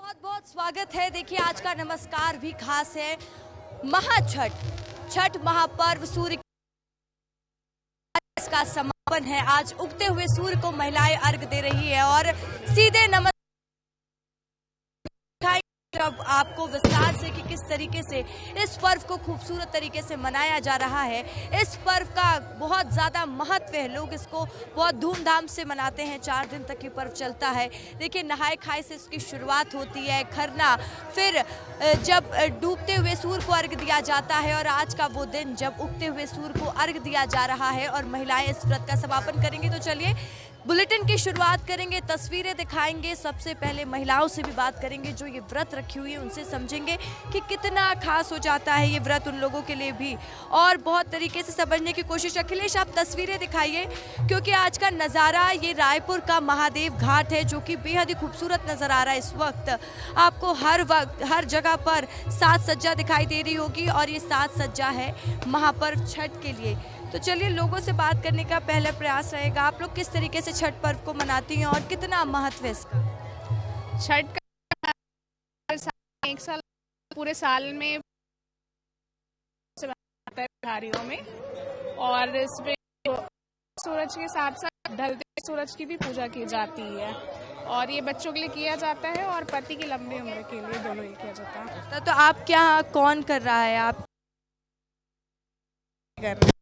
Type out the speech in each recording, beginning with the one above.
बहुत बहुत स्वागत है। देखिए आज का नमस्कार भी खास है। महाछठ, छठ महापर्व सूर्य का समापन है। आज उगते हुए सूर्य को महिलाएं अर्घ दे रही है और सीधे नमस्कार अब आपको विस्तार से कि किस तरीके से इस पर्व को खूबसूरत तरीके से मनाया जा रहा है। इस पर्व का बहुत ज़्यादा महत्व है, लोग इसको बहुत धूमधाम से मनाते हैं। 4 दिन तक ये पर्व चलता है। देखिए नहाए खाए से इसकी शुरुआत होती है, खरना, फिर जब डूबते हुए सूर्य को अर्घ दिया जाता है और आज का वो दिन जब उगते हुए सूर्य को अर्घ दिया जा रहा है और महिलाएं इस व्रत का समापन करेंगी। तो चलिए बुलेटिन की शुरुआत करेंगे, तस्वीरें दिखाएंगे। सबसे पहले महिलाओं से भी बात करेंगे जो ये व्रत रखी हुई है, उनसे समझेंगे कि कितना खास हो जाता है ये व्रत उन लोगों के लिए भी, और बहुत तरीके से समझने की कोशिश। अखिलेश आप तस्वीरें दिखाइए, क्योंकि आज का नज़ारा ये रायपुर का महादेव घाट है जो कि बेहद ही खूबसूरत नज़र आ रहा है। इस वक्त आपको हर वक्त हर जगह पर साज सज्जा दिखाई दे रही होगी और ये साज सज्जा है महापर्व छठ के लिए। तो चलिए लोगों से बात करने का पहला प्रयास रहेगा। आप लोग किस तरीके से छठ पर्व को मनाती हैं और कितना महत्व है इसका? छठ का एक साल पूरे साल में बिहारियों में, और इसमें सूरज के साथ साथ ढलते सूरज की भी पूजा की जाती है और ये बच्चों के लिए किया जाता है और पति की लंबी उम्र के लिए, दोनों ही किया जाता है। तो आप क्या कौन कर रहा है? आप कर रहे हैं।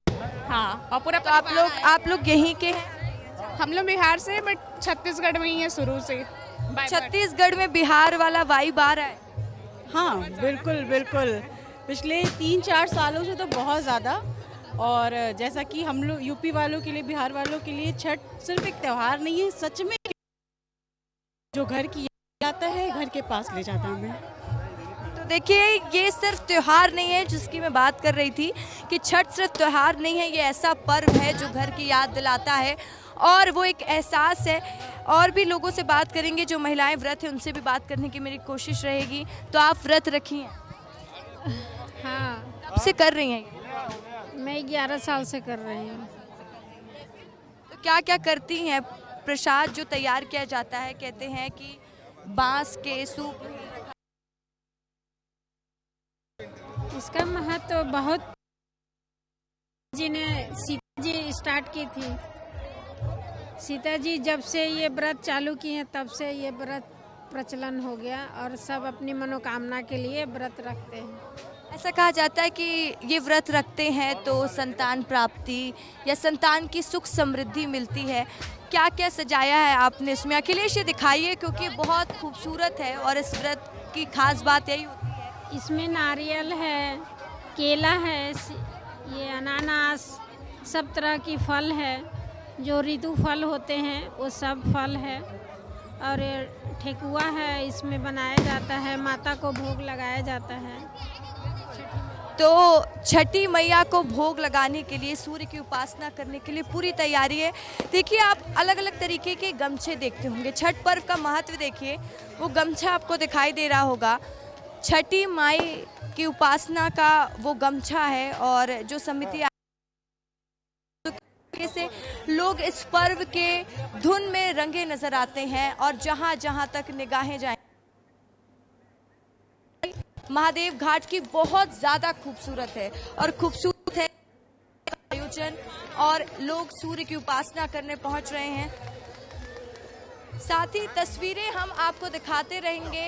हाँ, और पूरा तो आप लोग यहीं के हैं? हम लोग बिहार से, बट छत्तीसगढ़ में ही है शुरू से। छत्तीसगढ़ में बिहार वाला वाइब आ रहा है। हाँ बिल्कुल बिल्कुल, पिछले 3-4 सालों से तो बहुत ज़्यादा। और जैसा कि हम लोग यूपी वालों के लिए, बिहार वालों के लिए छठ सिर्फ एक त्यौहार नहीं है, सच में जो घर की याद आता है घर के पास ले जाता हमें। तो देखिए ये सिर्फ त्योहार नहीं है जिसकी मैं बात कर रही थी कि छठ सिर्फ त्योहार नहीं है, ये ऐसा पर्व है जो घर की याद दिलाता है और वो एक एहसास है। और भी लोगों से बात करेंगे जो महिलाएं व्रत है, उनसे भी बात करने की मेरी कोशिश रहेगी। तो आप व्रत रखी हैं? हाँ, कब से कर रही हैं? मैं 11 साल से कर रही हूँ। तो क्या क्या करती हैं? प्रसाद जो तैयार किया जाता है, कहते हैं कि बांस के सूप में इसका महत्व बहुत, जी ने सीता जी स्टार्ट की थी। सीता जी जब से ये व्रत चालू किए हैं तब से ये व्रत प्रचलन हो गया और सब अपनी मनोकामना के लिए व्रत रखते हैं। ऐसा कहा जाता है कि ये व्रत रखते हैं तो संतान प्राप्ति या संतान की सुख समृद्धि मिलती है। क्या क्या सजाया है आपने इसमें? अखिलेश ये दिखाइए क्योंकि बहुत खूबसूरत है और इस व्रत की खास बात यही होती है। इसमें नारियल है, केला है, ये अनानास, सब तरह की फल है, जो ऋतु फल होते हैं वो सब फल है, और ठेकुआ है इसमें बनाया जाता है, माता को भोग लगाया जाता है। तो छठी मैया को भोग लगाने के लिए, सूर्य की उपासना करने के लिए पूरी तैयारी है। देखिए आप अलग अलग तरीके के गमछे देखते होंगे। छठ पर्व का महत्व देखिए, वो गमछा आपको दिखाई दे रहा होगा, छठी माई की उपासना का वो गमछा है। और जो समिति से लोग इस पर्व के धुन में रंगे नजर आते हैं और जहां जहां तक निगाहें जाएं, महादेव घाट की बहुत ज्यादा खूबसूरत है और खूबसूरत है आयोजन, और लोग सूर्य की उपासना करने पहुंच रहे हैं। साथ ही तस्वीरें हम आपको दिखाते रहेंगे।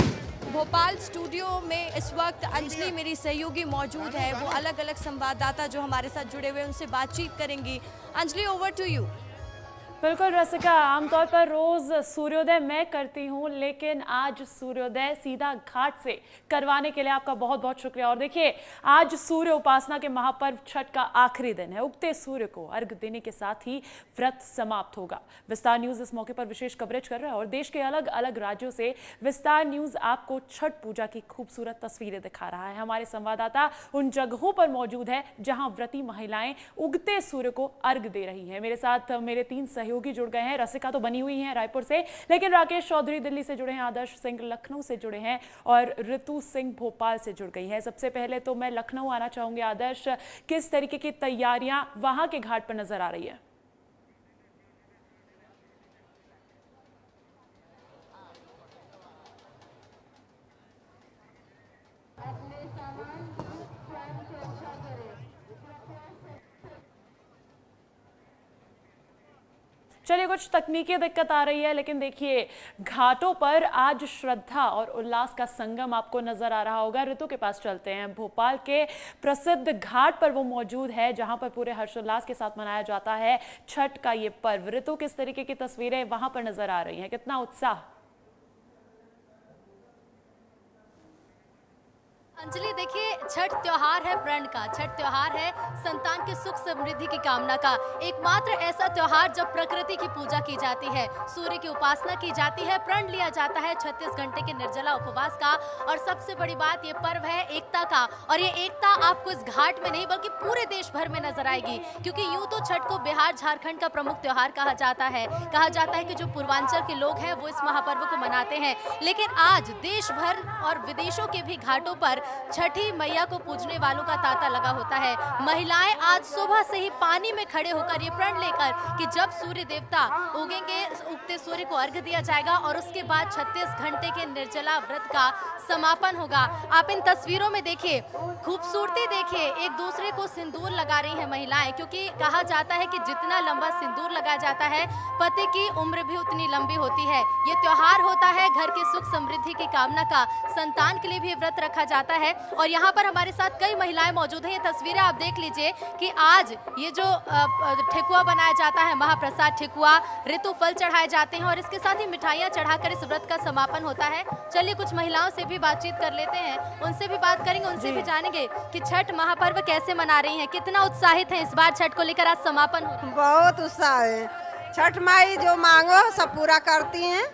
भोपाल स्टूडियो में इस वक्त अंजलि मेरी सहयोगी मौजूद है, वो अलग अलग संवाददाता जो हमारे साथ जुड़े हुए हैं उनसे बातचीत करेंगी। Anjali, over to you. बिल्कुल रसिका, आमतौर पर रोज सूर्योदय मैं करती हूँ, लेकिन आज सूर्योदय सीधा घाट से करवाने के लिए आपका बहुत बहुत शुक्रिया। और देखिए आज सूर्य उपासना के महापर्व छठ का आखिरी दिन है। उगते सूर्य को अर्घ देने के साथ ही व्रत समाप्त होगा। विस्तार न्यूज इस मौके पर विशेष कवरेज कर रहा है और देश के अलग अलग राज्यों से विस्तार न्यूज आपको छठ पूजा की खूबसूरत तस्वीरें दिखा रहा है। हमारे संवाददाता उन जगहों पर मौजूद है जहां व्रती महिलाएं उगते सूर्य को अर्घ दे रही हैं। मेरे साथ मेरे 3 सहयोगी जुड़ गए हैं। रसिका तो बनी हुई हैं रायपुर से, लेकिन राकेश चौधरी दिल्ली से जुड़े हैं, आदर्श सिंह लखनऊ से जुड़े हैं और ऋतु सिंह भोपाल से जुड़ गई है। सबसे पहले तो मैं लखनऊ आना चाहूंगी। आदर्श, किस तरीके की तैयारियां वहां के घाट पर नजर आ रही है? चलिए, कुछ तकनीकी दिक्कत आ रही है, लेकिन देखिए घाटों पर आज श्रद्धा और उल्लास का संगम आपको नजर आ रहा होगा। ऋतु के पास चलते हैं। भोपाल के प्रसिद्ध घाट पर वो मौजूद है जहां पर पूरे हर्षोल्लास के साथ मनाया जाता है छठ का ये पर्व। ऋतु, किस तरीके की तस्वीरें वहां पर नजर आ रही हैं, कितना उत्साह? अंजलि, देखिए छठ त्योहार है प्रण का, छठ त्योहार है संतान की सुख समृद्धि की कामना का। एकमात्र ऐसा त्योहार जब प्रकृति की पूजा की जाती है, सूर्य की उपासना की जाती है, प्रण लिया जाता है 36 घंटे के निर्जला उपवास का। और सबसे बड़ी बात, ये पर्व है एकता का, और ये एकता आपको इस घाट में नहीं बल्कि पूरे देश भर में नजर आएगी। क्योंकि यूं तो छठ को बिहार झारखंड का प्रमुख त्योहार कहा जाता है कि जो पूर्वांचल के लोग हैं वो इस महापर्व को मनाते हैं, लेकिन आज देश भर और विदेशों के भी घाटों पर छठी मैया को पूजने वालों का तांता लगा होता है। महिलाएं आज सुबह से ही पानी में खड़े होकर ये प्रण लेकर कि जब सूर्य देवता उगेंगे, उगते सूर्य को अर्घ्य दिया जाएगा और उसके बाद 36 घंटे के निर्जला व्रत का समापन होगा। आप इन तस्वीरों में देखिए, खूबसूरती देखिए, एक दूसरे को सिंदूर लगा रही है महिलाएं, क्योंकि कहा जाता है कि जितना लंबा सिंदूर लगाया जाता है पति की उम्र भी उतनी लंबी होती है। ये त्योहार होता है घर की सुख समृद्धि की कामना का, संतान के लिए भी व्रत रखा जाता है। और यहाँ पर हमारे साथ कई महिलाएं मौजूद हैं। ये तस्वीरें आप देख लीजिए कि आज ये जो ठेकुआ बनाया जाता है, महाप्रसाद ठेकुआ, ऋतु फल चढ़ाए जाते हैं और इसके साथ ही मिठाइयाँ चढ़ाकर इस व्रत का समापन होता है। चलिए कुछ महिलाओं से भी बातचीत कर लेते हैं, उनसे भी बात करेंगे, उनसे भी जानेंगे कि छठ महापर्व कैसे मना रही हैं, कितना उत्साहित है इस बार छठ को लेकर आज समापन हो रहा है। बहुत उत्साह है। छठ माई जो मांगो सब पूरा करती हैं,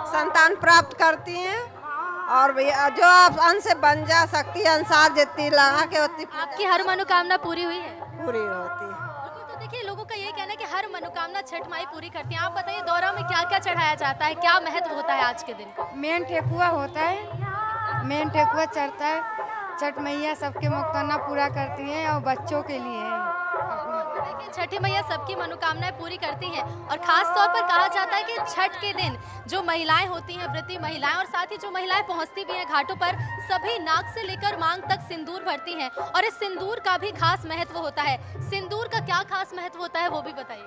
संतान प्राप्त करती हैं, और जो आप अन्न से बन जा सकती है अनुसार जितनी लगा के उतनी आपकी हर मनोकामना पूरी हुई है? पूरी होती है। तो देखिए लोगों का यही कहना है कि हर मनोकामना छठ माई पूरी करती हैं। आप बताइए दौरा में क्या क्या चढ़ाया जाता है, क्या महत्व होता है आज के दिन का? मेन ठेकुआ होता है, मेन ठेकुआ चढ़ता है। छठ मैया सबके मनोकामना पूरा करती हैं और बच्चों के लिए है। देखिए छठी मैया सबकी मनोकामनाएं पूरी करती हैं, और खास तौर पर कहा जाता है कि छठ के दिन जो महिलाएं होती हैं, व्रती महिलाएं, और साथ ही जो महिलाएं पहुंचती भी हैं घाटों पर, सभी नाक से लेकर मांग तक सिंदूर भरती हैं, और इस सिंदूर का भी खास महत्व होता है। सिंदूर का क्या खास महत्व होता है वो भी बताइए।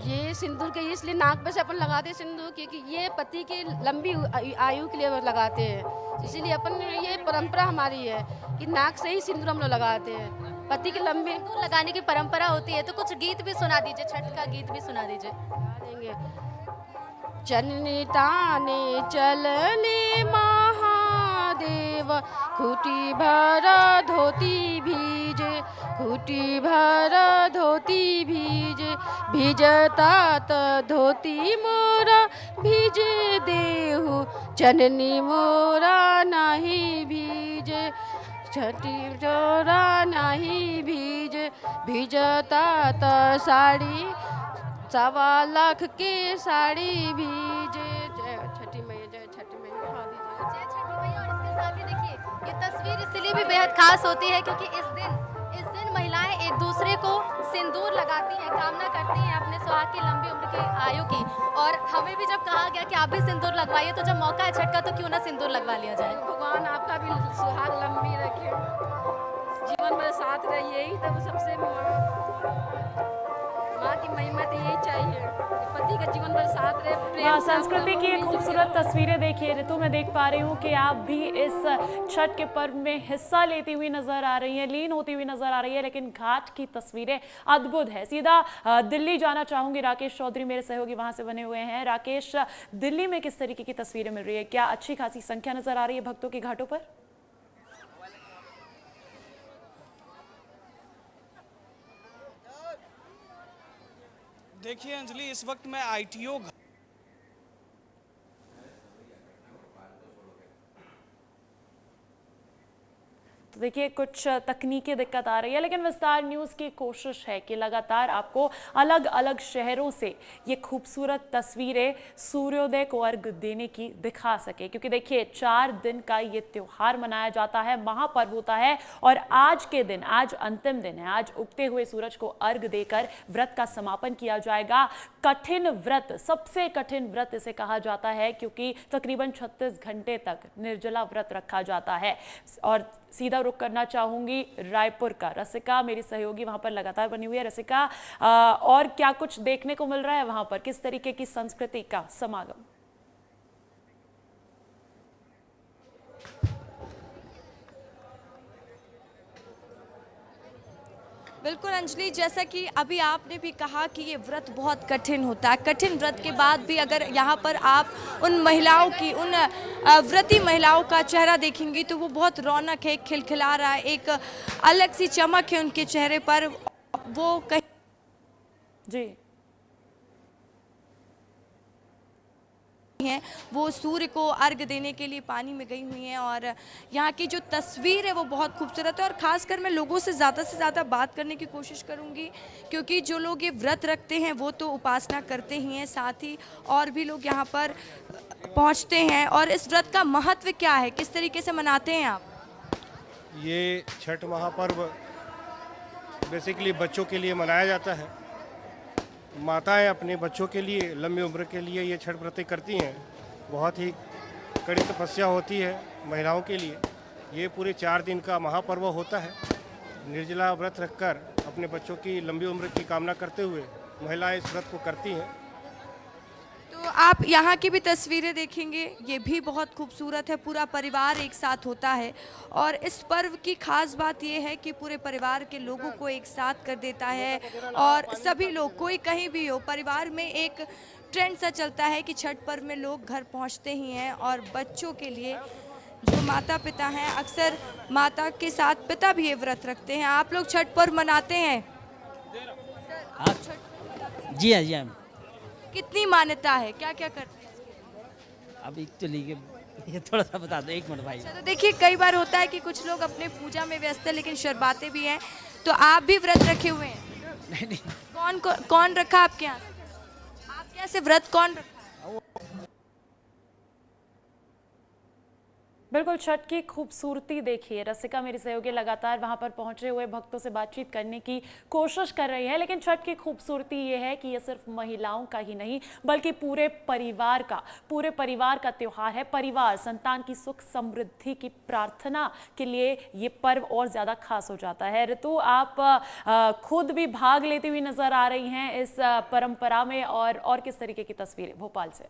ये सिंदूर के इसलिए नाक पे से अपन लगाते हैं सिंदूर, क्योंकि ये पति की लंबी आयु के लिए लगाते हैं, इसीलिए अपन ये परंपरा हमारी है कि नाक से ही सिंदूर हम लोग लगाते हैं। पति की लंबी सिंदूर लगाने की परंपरा होती है, तो कुछ गीत भी सुना दीजिए, छठ का गीत भी सुना दीजिए। चलने ताने चलने महादेव, खूटी भर धोती भीजे, खूटी भर धोती भीजे, भीजतात धोती मोरा भीजे देहु, चननी मोरा नहीं भीजे, छठी चोरा नहीं भीजे, भीजतात साड़ी 1.25 लाख की साड़ी भीजे। जय छठी मैया, जय छठी मैया। जय छठी मैया। और इसके साथ ही देखिए ये तस्वीर इसलिए भी बेहद खास होती है क्योंकि इस दिन महिलाएं एक दूसरे को सिंदूर लगाती हैं, कामना करती हैं अपने सुहाग की लंबी उम्र की आयु की। और हमें भी जब कहा गया कि आप भी सिंदूर लगवाइए, तो जब मौका है छठ का तो क्यों ना सिंदूर लगवा लिया जाए। भगवान आपका भी सुहाग लंबी रखे, जीवन भर साथ रहे, यही तो सबसे माँ की महिमा तो यही चाहिए, पति का जीवन भर साथ रहे, प्रेम। संस्कृति की एक खूबसूरत तस्वीरें देखिए ऋतु, मैं देख पा रही हूँ कि आप भी इस छठ के पर्व में हिस्सा लेती हुई नजर आ रही हैं, लीन होती हुई नजर आ रही है, लेकिन घाट की तस्वीरें अद्भुत है। सीधा दिल्ली जाना चाहूंगी, राकेश चौधरी मेरे सहयोगी वहां से बने हुए हैं। राकेश, दिल्ली में किस तरीके की तस्वीरें मिल रही है, क्या अच्छी खासी संख्या नजर आ रही है भक्तों की घाटों पर? देखिए अंजलि, इस वक्त मैं ITO तो देखिए कुछ तकनीकी दिक्कत आ रही है, लेकिन विस्तार न्यूज़ की कोशिश है कि लगातार आपको अलग अलग शहरों से ये खूबसूरत तस्वीरें सूर्योदय को अर्घ देने की दिखा सके, क्योंकि देखिए 4 दिन का ये त्योहार मनाया जाता है, महापर्व होता है। और आज के दिन, आज अंतिम दिन है, आज उगते हुए सूरज को अर्घ देकर व्रत का समापन किया जाएगा। कठिन व्रत, सबसे कठिन व्रत इसे कहा जाता है, क्योंकि तकरीबन 36 घंटे तक निर्जला व्रत रखा जाता है। और सीधा रुख करना चाहूंगी रायपुर का। रसिका मेरी सहयोगी वहां पर लगातार बनी हुई है। रसिका, और क्या कुछ देखने को मिल रहा है वहां पर, किस तरीके की संस्कृति का समागम? बिल्कुल अंजलि, जैसा कि अभी आपने भी कहा कि ये व्रत बहुत कठिन होता है। कठिन व्रत के बाद भी अगर यहाँ पर आप उन महिलाओं की, उन व्रती महिलाओं का चेहरा देखेंगी तो वो बहुत रौनक है, खिलखिला रहा है, एक अलग सी चमक है उनके चेहरे पर। वो कहीं जी हैं, वो सूर्य को अर्घ देने के लिए पानी में गई हुई हैं। और यहाँ की जो तस्वीर है वो बहुत खूबसूरत है। और ख़ासकर मैं लोगों से ज़्यादा बात करने की कोशिश करूँगी, क्योंकि जो लोग ये व्रत रखते हैं वो तो उपासना करते ही हैं, साथ ही और भी लोग यहाँ पर पहुँचते हैं। और इस व्रत का महत्व क्या है, किस तरीके से मनाते हैं आप? ये छठ महापर्व बेसिकली बच्चों के लिए मनाया जाता है। माताएं अपने बच्चों के लिए, लंबी उम्र के लिए ये छठ व्रत करती हैं। बहुत ही कड़ी तपस्या होती है महिलाओं के लिए। ये पूरे 4 दिन का महापर्व होता है। निर्जला व्रत रखकर अपने बच्चों की लंबी उम्र की कामना करते हुए महिलाएं इस व्रत को करती हैं। तो आप यहाँ की भी तस्वीरें देखेंगे, ये भी बहुत खूबसूरत है। पूरा परिवार एक साथ होता है और इस पर्व की खास बात ये है कि पूरे परिवार के लोगों को एक साथ कर देता है। और सभी लोग, कोई कहीं भी हो, परिवार में एक ट्रेंड सा चलता है कि छठ पर्व में लोग घर पहुँचते ही हैं। और बच्चों के लिए जो माता पिता हैं, अक्सर माता के साथ पिता भी ये व्रत रखते हैं। आप लोग छठ पर्व मनाते हैं? जी हाँ, जी हाँ। कितनी मान्यता है, क्या क्या करते हैं? अब एक तो लीजिए, ये थोड़ा सा बता दो, 1 मिनट भाई। तो देखिए कई बार होता है कि कुछ लोग अपने पूजा में व्यस्त है लेकिन शर्माते भी हैं, तो आप भी व्रत रखे हुए हैं? नहीं। कौन रखा आपके यहाँ? आपके यहाँ से व्रत कौन रखा? बिल्कुल, छठ की खूबसूरती देखिए। रसिका मेरी सहयोगी लगातार वहां पर पहुंचे हुए भक्तों से बातचीत करने की कोशिश कर रही है, लेकिन छठ की खूबसूरती ये है कि ये सिर्फ महिलाओं का ही नहीं बल्कि पूरे परिवार का त्योहार है। परिवार, संतान की सुख समृद्धि की प्रार्थना के लिए ये पर्व और ज़्यादा खास हो जाता है। ऋतु, आप खुद भी भाग लेती हुई नजर आ रही हैं इस परंपरा में, और किस तरीके की तस्वीरें भोपाल से?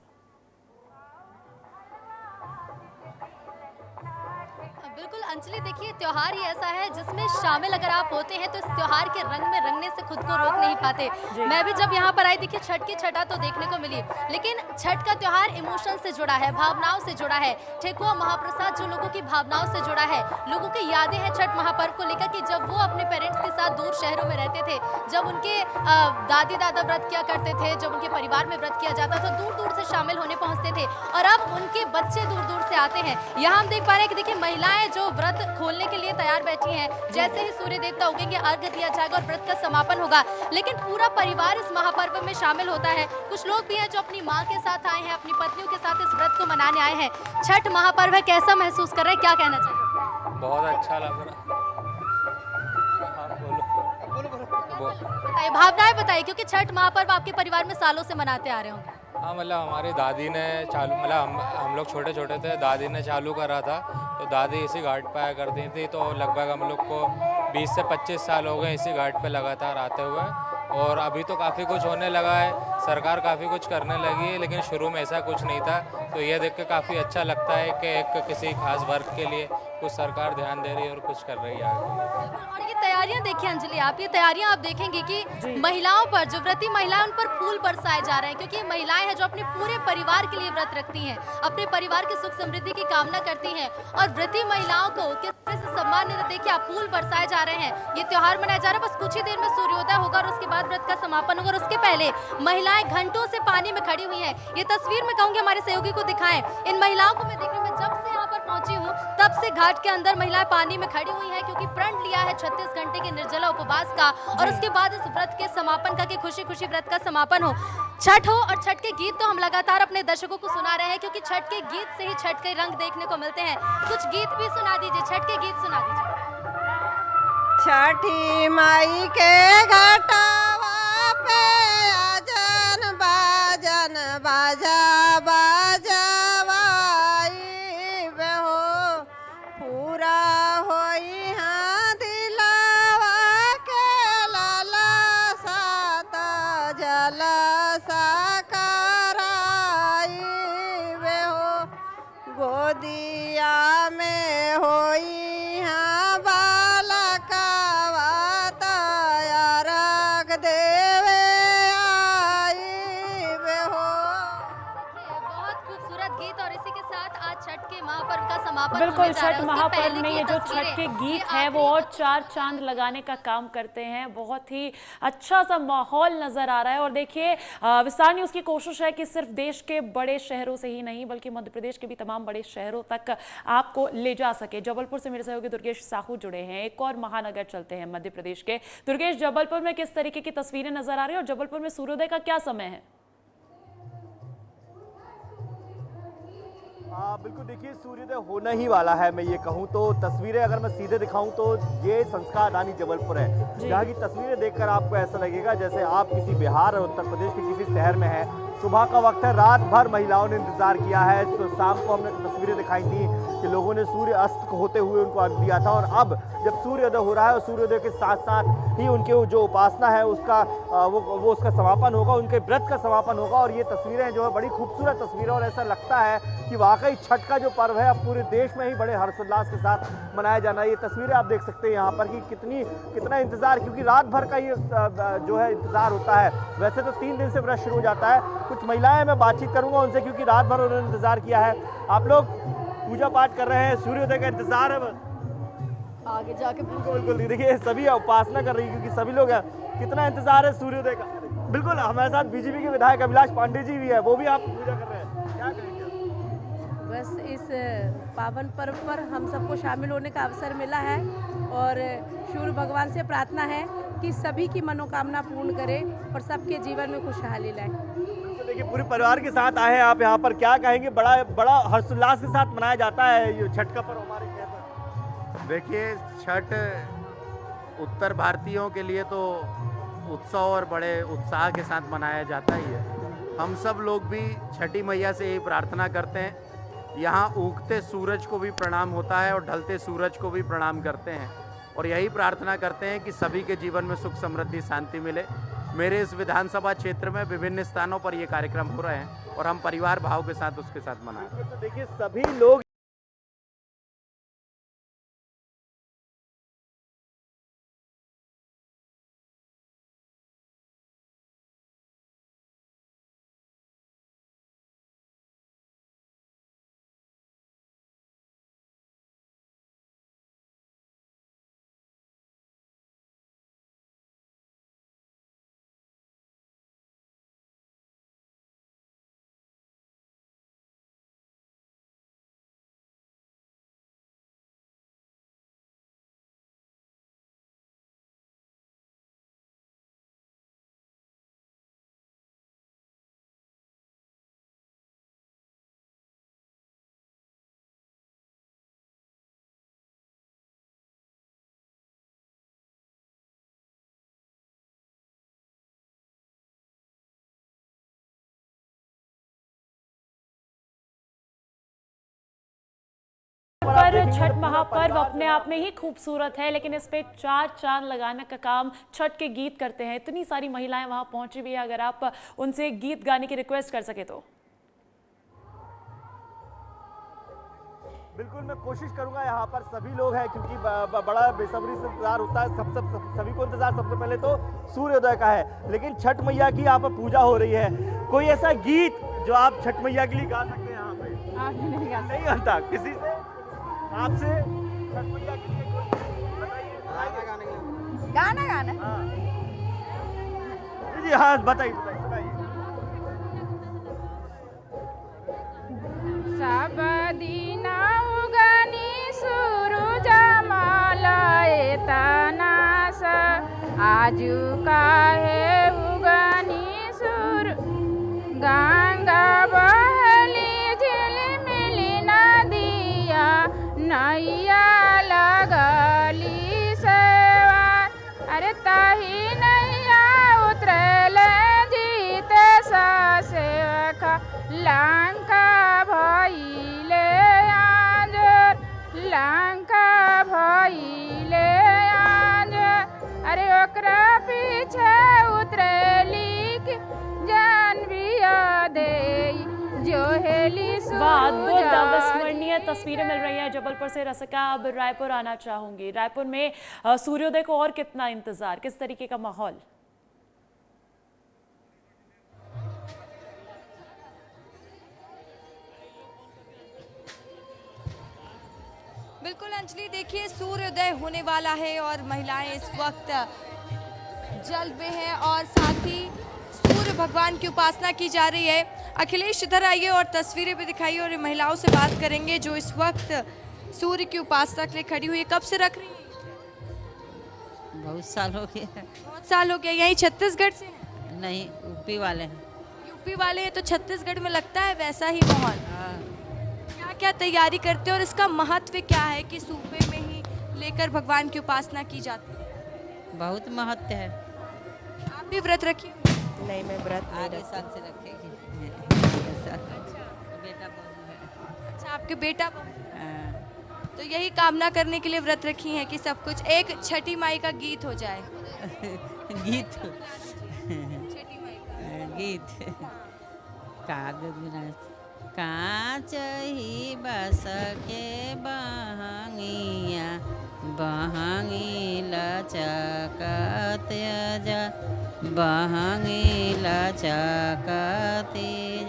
बिल्कुल अंजलि, देखिए त्योहार ही ऐसा है जिसमें शामिल अगर आप होते हैं तो इस त्योहार के रंग में रंगने से खुद को रोक नहीं पाते। मैं भी जब यहाँ पर आई, देखिए छठ की छठा तो देखने को मिली, लेकिन छठ का त्योहार इमोशन से जुड़ा है, भावनाओं से जुड़ा है। ठेकुआ महाप्रसाद जो लोगों की भावनाओं से जुड़ा है, लोगों की यादें हैं छठ महापर्व को लेकर कि जब वो अपने पेरेंट्स के साथ दूर शहरों में रहते थे, जब उनके दादी दादा व्रत किया करते थे, जब उनके परिवार में व्रत किया जाता था, दूर दूर से शामिल होने पहुंचते थे, और अब उनके बच्चे दूर दूर से आते हैं। यहाँ हम देख पा रहे हैं कि देखिए महिलाएं जो व्रत खोलने के लिए तैयार बैठी हैं। जैसे ही सूर्य देवता उगेंगे अर्घ्य दिया जाएगा और व्रत का समापन होगा, लेकिन पूरा परिवार इस महापर्व में शामिल होता है। कुछ लोग भी हैं जो अपनी माँ के साथ आए हैं, अपनी पत्नियों के साथ इस व्रत को मनाने आए हैं। छठ महापर्व है, कैसा महसूस कर रहे हैं, क्या कहना चाहिए? बहुत अच्छा लग रहा बताइए, भावनाएं बताइए, क्योंकि छठ महापर्व आपके परिवार में सालों से मनाते आ रहे होंगे। हाँ, मतलब हमारी दादी ने चालू, मतलब हम लोग छोटे छोटे थे, दादी ने चालू करा था, तो दादी इसी घाट पे आया करती थी। तो लगभग हम लोग को 20 से 25 साल हो गए इसी घाट पे लगातार आते हुए। और अभी तो काफ़ी कुछ होने लगा है, सरकार काफ़ी कुछ करने लगी है, लेकिन शुरू में ऐसा कुछ नहीं था। तो ये देख के काफ़ी अच्छा लगता है कि एक किसी खास वर्ग के लिए कुछ सरकार ध्यान दे रही है और कुछ कर रही है आगे। और ये तैयारियां देखिए अंजलि, आप ये तैयारियां आप देखेंगे कि महिलाओं पर, जो व्रती महिलाएं, उन पर फूल बरसाए जा रहे हैं, क्योंकि महिलाएं हैं जो अपने पूरे परिवार के लिए व्रत रखती हैं, अपने परिवार की सुख समृद्धि की कामना करती हैं। और व्रती महिलाओं को किस तरह से सम्मान देखिए, आप फूल बरसाए जा रहे हैं। ये त्योहार मनाया जा रहा है, बस कुछ ही देर में सूर्योदय होगा और उसके बाद व्रत का समापन होगा। और उसके पहले महिलाएं घंटों से पानी में खड़ी हुई हैं। ये तस्वीर मैं कहूंगी हमारे सहयोगी को दिखाएं। इन महिलाओं को मैं देखने में, जब से यहाँ पर पहुंची हूँ तब से घाट के अंदर महिलाएं पानी में खड़ी हुई हैं क्योंकि प्रण लिया है 36 घंटे के निर्जला उपवास का और उसके बाद इस व्रत के समापन का कि खुशी खुशी व्रत का समापन हो, छठ हो। और छठ के गीत तो हम लगातार अपने दर्शकों को सुना रहे हैं क्योंकि छठ के गीत से ही छठ के रंग देखने को मिलते हैं। कुछ गीत भी सुना दीजिए, छठ के गीत सुना दीजिए। छठी माई के घाटवा पे आजन बाजन बाजा बाजवाई हो, पूरा होई हाँ दिलावा के लाला साता जलसा कराई हो, गोदिया में होई हाँ बालका देवे आई हो। बहुत खूबसूरत गीत और इसी के साथ आज छठ के महापर्व का समापन बिल्कुल, छठ महापर्व में ये जो छठ के गीत हैं वो और चार चांद लगाने का काम करते हैं। बहुत ही अच्छा सा माहौल नजर आ रहा है। और देखिए विस्तार न्यूज़ की कोशिश है कि सिर्फ देश के बड़े शहरों से ही नहीं बल्कि मध्य प्रदेश के भी तमाम बड़े शहरों तक आपको ले जा सके। जबलपुर से मेरे सहयोगी दुर्गेश साहू जुड़े हैं। एक और महानगर चलते हैं मध्य प्रदेश के। दुर्गेश, जबलपुर में किस तरीके की तस्वीरें नजर आ रही है और जबलपुर में सूर्योदय का क्या समय है? बिल्कुल, देखिए सूर्योदय होना ही वाला है। मैं ये कहूँ तो तस्वीरें अगर मैं सीधे दिखाऊं तो ये संस्कार रानी जबलपुर है, जहाँ की तस्वीरें देखकर आपको ऐसा लगेगा जैसे आप किसी बिहार और उत्तर प्रदेश के किसी शहर में हैं। सुबह का वक्त है, रात भर महिलाओं ने इंतजार किया है। तो शाम को हमने तस्वीरें दिखाई थी कि लोगों ने सूर्य अस्त होते हुए उनको अर्घ दिया था और अब जब सूर्योदय हो रहा है और सूर्योदय के साथ साथ ही उनके जो उपासना है उसका वो उसका समापन होगा, उनके व्रत का समापन होगा। और ये तस्वीरें जो है बड़ी खूबसूरत तस्वीरें और ऐसा लगता है कि वाकई छठ का जो पर्व है अब पूरे देश में ही बड़े हर्षोल्लास के साथ मनाया जाना है। ये तस्वीरें आप देख सकते हैं यहाँ पर कि कितना इंतजार, क्योंकि रात भर का ये जो है इंतजार होता है। वैसे तो 3 दिन से व्रत शुरू हो जाता है। कुछ महिलाएं मैं बातचीत करूंगा उनसे क्योंकि रात भर उन्होंने इंतजार किया है। आप लोग पूजा पाठ कर रहे हैं, सूर्योदय का इंतजार है, बस आगे जाके बिल्कुल देखिए सभी उपासना कर रही है क्योंकि सभी लोग हैं। कितना इंतजार है सूर्योदय का। बिल्कुल, हमारे साथ बीजेपी के विधायक अभिलाष पांडे जी भी है, वो भी आप पूजा कर रहे हैं, क्या करेंगे? बस इस पावन पर्व पर हम सबको शामिल होने का अवसर मिला है और सूर्य भगवान से प्रार्थना है कि सभी की मनोकामना पूर्ण करे और सबके जीवन में खुशहाली लाए। तो देखिए पूरे परिवार के साथ आए हैं आप यहाँ पर, क्या कहेंगे? बड़ा हर्षोल्लास के साथ मनाया जाता है ये छठ का पर्व हमारे शहर में। देखिए छठ उत्तर भारतीयों के लिए तो उत्सव और बड़े उत्साह के साथ मनाया जाता ही है। हम सब लोग भी छठी मैया से यही प्रार्थना करते हैं। यहाँ उगते सूरज को भी प्रणाम होता है और ढलते सूरज को भी प्रणाम करते हैं और यही प्रार्थना करते हैं कि सभी के जीवन में सुख समृद्धि शांति मिले। मेरे इस विधानसभा क्षेत्र में विभिन्न स्थानों पर ये कार्यक्रम हो रहे हैं और हम परिवार भाव के साथ उसके साथ मना रहे हैं। तो देखिए सभी लोग पर छठ महापर्व अपने आप में ही खूबसूरत है, लेकिन इस पे चार चांद लगाने का काम छठ के गीत करते हैं। इतनी सारी महिलाएं वहां पहुंची भी है, अगर आप उनसे गीत गाने की रिक्वेस्ट कर सके तो। बिल्कुल मैं कोशिश करूंगा। यहाँ पर सभी लोग हैं क्योंकि बड़ा बेसब्री से इंतजार होता है। सभी को इंतजार सबसे पहले तो सूर्योदय का है, लेकिन छठ मैया की यहाँ पर पूजा हो रही है। कोई ऐसा गीत जो आप छठ मैया के लिए गा सकते हैं यहाँ पे? नहीं आता किसी से आपसे छठ मैया के लिए गाना जी हाँ बताइए। सब दीना उगनी सु आजू काहे उगनी सुर गंगा बहली झिलमिली नदिया नैया लगली सेवार। अरे ताही नैया उतरल जीते सा सेवका लंका भइले आंजर लंका भइले आंजर। अरे ओकरा पीछे उतरली जानविया दे जो हेली वाह, अद्भुत अविस्मरणीय तस्वीरें मिल रही हैं जबलपुर से। रसिका, अब रायपुर आना चाहूंगी। रायपुर में सूर्योदय को और कितना इंतजार, किस तरीके का माहौल? बिल्कुल अंजलि, देखिए सूर्योदय होने वाला है और महिलाएं इस वक्त जल में हैं और साथ ही सूर्य भगवान की उपासना की जा रही है। अखिलेश इधर आइए और तस्वीरें भी दिखाइए और महिलाओं से बात करेंगे जो इस वक्त सूर्य की उपासना के लिए खड़ी हुई है। कब से रख रही है? बहुत साल हो गया। बहुत साल हो गया। यही छत्तीसगढ़ से है? नहीं, यूपी वाले हैं। यूपी वाले हैं तो छत्तीसगढ़ में लगता है वैसा ही माहौल। क्या क्या तैयारी करते हो और इसका महत्व क्या है कि सूबे में ही लेकर भगवान की उपासना की जाती है? बहुत महत्व है। आप भी व्रत रखी? नहीं, मैं व्रत आगे साल से रखेगी। बेटा बहू है। अच्छा, आपके बेटा बहू। तो यही कामना करने के लिए व्रत रखी हैं कि सब कुछ एक छठी माई का गीत हो जाए। गीत छठी माई का गीत कांच ही बस के बहंगिया बहंगी लचकत जा बहंगी लचकत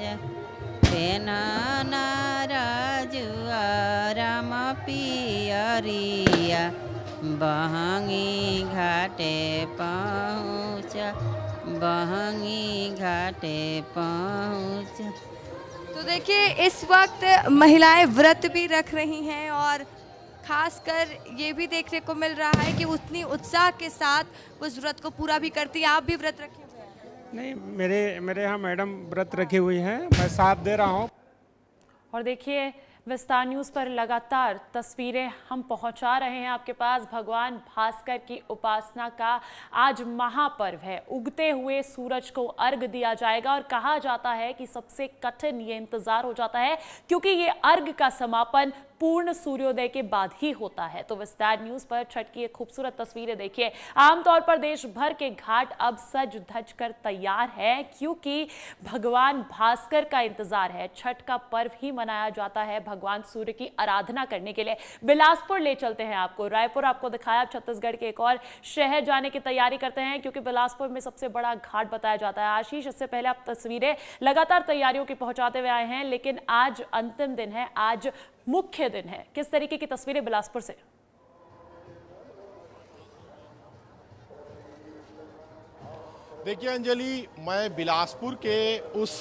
जा तेना राजुआ राम पियरिया बहंगी घाटे पहुँच बहंगी घाटे पहुँच। तो देखिए इस वक्त महिलाएं व्रत भी रख रही हैं और खासकर ये भी देखने को मिल रहा है कि उतनी उत्साह के साथ उस व्रत को पूरा भी करती है। आप भी व्रत रखे हुए हैं? नहीं, मेरे यहाँ मैडम व्रत रखी हुई हैं, मैं साथ दे रहा हूँ। और देखिए विस्तार न्यूज़ पर लगातार तस्वीरें हम पहुंचा रहे हैं आपके पास। भगवान भास्कर की उपासना का आज महापर्व है। उगते हुए सूरज को अर्घ दिया जाएगा और कहा जाता है कि सबसे कठिन ये इंतजार हो जाता है क्योंकि ये अर्घ का समापन पूर्ण सूर्योदय के बाद ही होता है। तो विस्तार न्यूज़ पर छठ की एक खूबसूरत तस्वीरें देखिए। आमतौर पर देश भर के घाट अब सज धज कर तैयार है क्योंकि भगवान भास्कर का इंतजार है। छठ का पर्व ही मनाया जाता है भगवान सूर्य की आराधना करने के लिए। बिलासपुर ले चलते हैं आपको। रायपुर आपको दिखाया, अब छत्तीसगढ़ के एक और शहर जाने की तैयारी करते हैं क्योंकि बिलासपुर में सबसे बड़ा घाट बताया जाता है। आशीष, इससे पहले आप तस्वीरें लगातार तैयारियों की पहुंचाते हुए आए हैं, लेकिन आज अंतिम दिन है, आज मुख्य दिन है। किस तरीके की तस्वीरें बिलासपुर से? देखिए अंजलि, मैं बिलासपुर के उस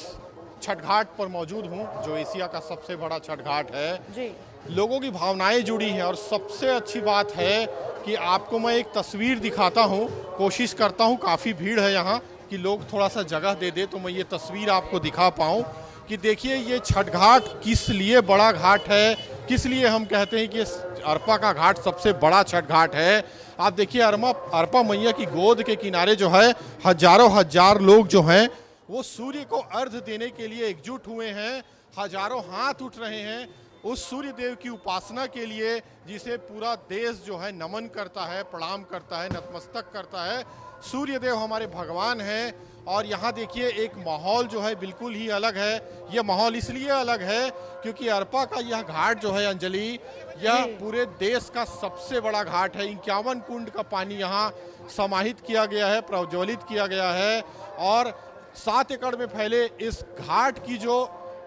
छठ घाट पर मौजूद हूं जो एशिया का सबसे बड़ा छठ घाट है जी। लोगों की भावनाएं जुड़ी हैं और सबसे अच्छी बात है कि आपको मैं एक तस्वीर दिखाता हूं। कोशिश करता हूं, काफ़ी भीड़ है यहाँ, कि लोग थोड़ा सा जगह दे दे तो मैं ये तस्वीर आपको दिखा पाऊँ कि देखिए ये छठ घाट किस लिए बड़ा घाट है, किस लिए हम कहते हैं कि अरपा का घाट सबसे बड़ा छठ घाट है। आप देखिए अरपा मैया की गोद के किनारे जो है हजारों हजार लोग जो हैं वो सूर्य को अर्घ देने के लिए एकजुट हुए हैं। हजारों हाथ उठ रहे हैं उस सूर्य देव की उपासना के लिए जिसे पूरा देश जो है नमन करता है, प्रणाम करता है, नतमस्तक करता है। सूर्य देव हमारे भगवान हैं और यहाँ देखिए एक माहौल जो है बिल्कुल ही अलग है। यह माहौल इसलिए अलग है क्योंकि अरपा का यह घाट जो है अंजलि, यह पूरे देश का सबसे बड़ा घाट है। 51 कुंड का पानी यहाँ समाहित किया गया है, प्रज्वलित किया गया है और 7 एकड़ में फैले इस घाट की जो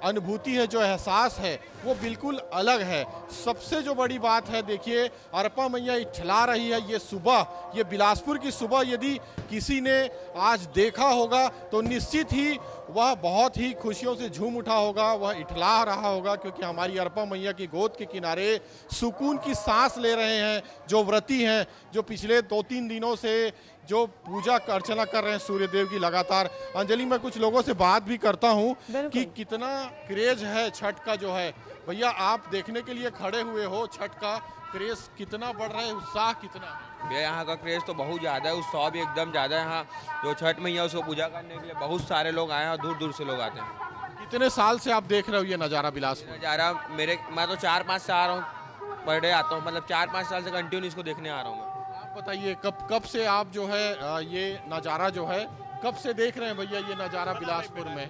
अनुभूति है, जो एहसास है, वो बिल्कुल अलग है। सबसे जो बड़ी बात है, देखिए अरपा मैया इठला रही है। ये सुबह, ये बिलासपुर की सुबह यदि किसी ने आज देखा होगा तो निश्चित ही वह बहुत ही खुशियों से झूम उठा होगा, वह इठला रहा होगा, क्योंकि हमारी अरपा मैया की गोद के किनारे सुकून की सांस ले रहे हैं जो व्रती हैं, जो पिछले 2-3 दिनों से जो पूजा अर्चना कर रहे हैं सूर्यदेव की लगातार। अंजलि, मैं कुछ लोगों से बात भी करता हूँ कि कितना क्रेज है छठ का जो है। भैया, आप देखने के लिए खड़े हुए हो, छठ का क्रेज कितना बढ़ रहा है, उत्साह कितना है? भैया, यहाँ का क्रेज तो बहुत ज़्यादा है, उत्साह भी एकदम ज़्यादा है। यहाँ जो छठ मैया उसको पूजा करने के लिए बहुत सारे लोग आए हैं और दूर दूर से लोग आते हैं। कितने साल से आप देख रहे हो ये नज़ारा बिलासपुर? नज़ारा मैं तो 4-5 साल आ रहा हूँ, पर डे आता हूँ, मतलब 4-5 साल से कंटिन्यू इसको देखने आ रहा हूँ मैं। आप बताइए, कब से आप जो है ये नज़ारा जो है कब से देख रहे हैं भैया ये नज़ारा बिलासपुर में?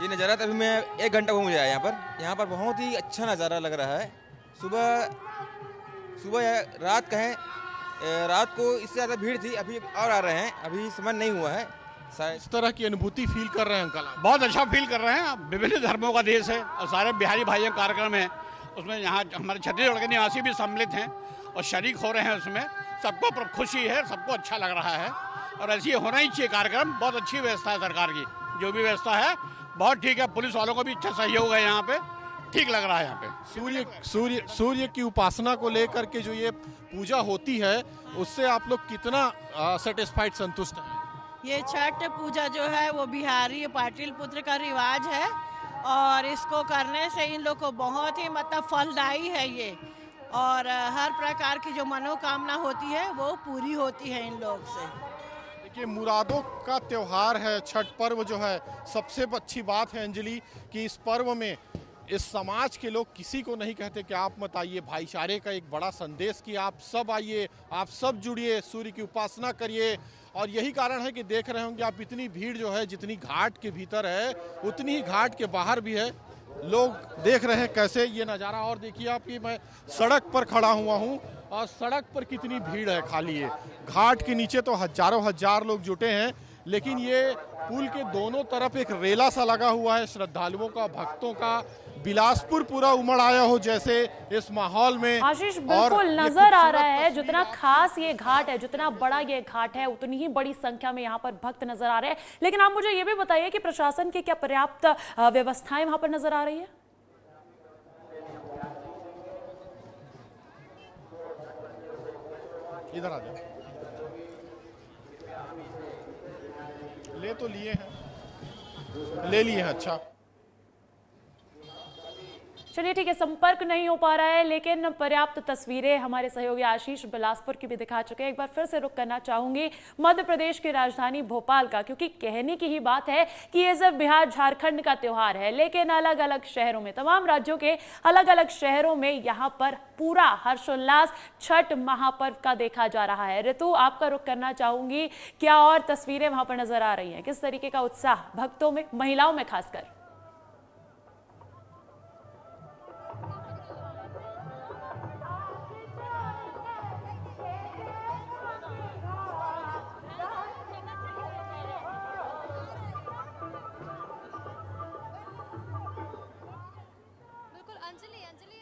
ये नज़ारा तभी मैं 1 घंटा घूम आया यहाँ पर बहुत ही अच्छा नज़ारा लग रहा है। सुबह या रात कहें, रात को इससे ज़्यादा भीड़ थी, अभी और आ रहे हैं, अभी समय नहीं हुआ है। इस तरह की अनुभूति फील कर रहे हैं अंकल? बहुत अच्छा फील कर रहे हैं। विभिन्न धर्मों का देश है और सारे बिहारी भाइयों का कार्यक्रम है, उसमें यहाँ हमारे छत्तीसगढ़ के निवासी भी सम्मिलित हैं और शरीक हो रहे हैं उसमें। सबको खुशी है, सबको अच्छा लग रहा है और ऐसी होना ही चाहिए कार्यक्रम। बहुत अच्छी व्यवस्था है सरकार की, जो भी व्यवस्था है बहुत ठीक है। पुलिस वालों को भी अच्छा सहयोग है, यहाँ पे ठीक लग रहा है। यहाँ पे सूर्य की उपासना को लेकर के जो ये पूजा होती है, उससे आप लोग कितना सेटिस्फाइड, संतुष्ट हैं? ये छठ पूजा जो है वो बिहारी पाटिल पुत्र का रिवाज है और इसको करने से इन लोग को बहुत ही मतलब फलदायी है ये, और हर प्रकार की जो मनोकामना होती है वो पूरी होती है इन लोग से। देखिए, मुरादों का त्योहार है छठ पर्व जो है। सबसे अच्छी बात है अंजलि कि इस पर्व में इस समाज के लोग किसी को नहीं कहते कि आप मत आइए। भाईचारे का एक बड़ा संदेश कि आप सब आइए, आप सब जुड़िए, सूर्य की उपासना करिए। और यही कारण है कि देख रहे होंगे आप, इतनी भीड़ जो है जितनी घाट के भीतर है उतनी ही घाट के बाहर भी है। लोग देख रहे हैं कैसे ये नज़ारा। और देखिए आप, कि मैं सड़क पर खड़ा हुआ हूँ और सड़क पर कितनी भीड़ है खाली है। घाट के नीचे तो हजारों हजार लोग जुटे हैं, लेकिन ये पुल के दोनों तरफ एक रेला सा लगा हुआ है श्रद्धालुओं का, भक्तों का। बिलासपुर पूरा उमड़ आया हो जैसे इस माहौल में। आशीष, बिल्कुल नजर आ रहा है जितना खास ये घाट है, जितना बड़ा ये घाट है, उतनी ही बड़ी संख्या में यहाँ पर भक्त नजर आ रहे हैं। लेकिन आप मुझे ये भी बताइए कि प्रशासन की क्या पर्याप्त व्यवस्थाएं वहां पर नजर आ रही है? इधर आ जाओ। ले तो लिए हैं, ले लिए हैं। अच्छा, चलिए ठीक है, संपर्क नहीं हो पा रहा है, लेकिन पर्याप्त तस्वीरें हमारे सहयोगी आशीष बिलासपुर की भी दिखा चुके हैं। एक बार फिर से रुक करना चाहूंगी मध्य प्रदेश की राजधानी भोपाल का, क्योंकि कहने की ही बात है कि ये सिर्फ बिहार झारखंड का त्योहार है, लेकिन अलग अलग शहरों में, तमाम राज्यों के अलग अलग शहरों में यहाँ पर पूरा हर्षोल्लास छठ महापर्व का देखा जा रहा है। ऋतु, आपका रुख करना चाहूंगी, क्या और तस्वीरें वहां पर नजर आ रही हैं? किस तरीके का उत्साह भक्तों में, महिलाओं में खासकर?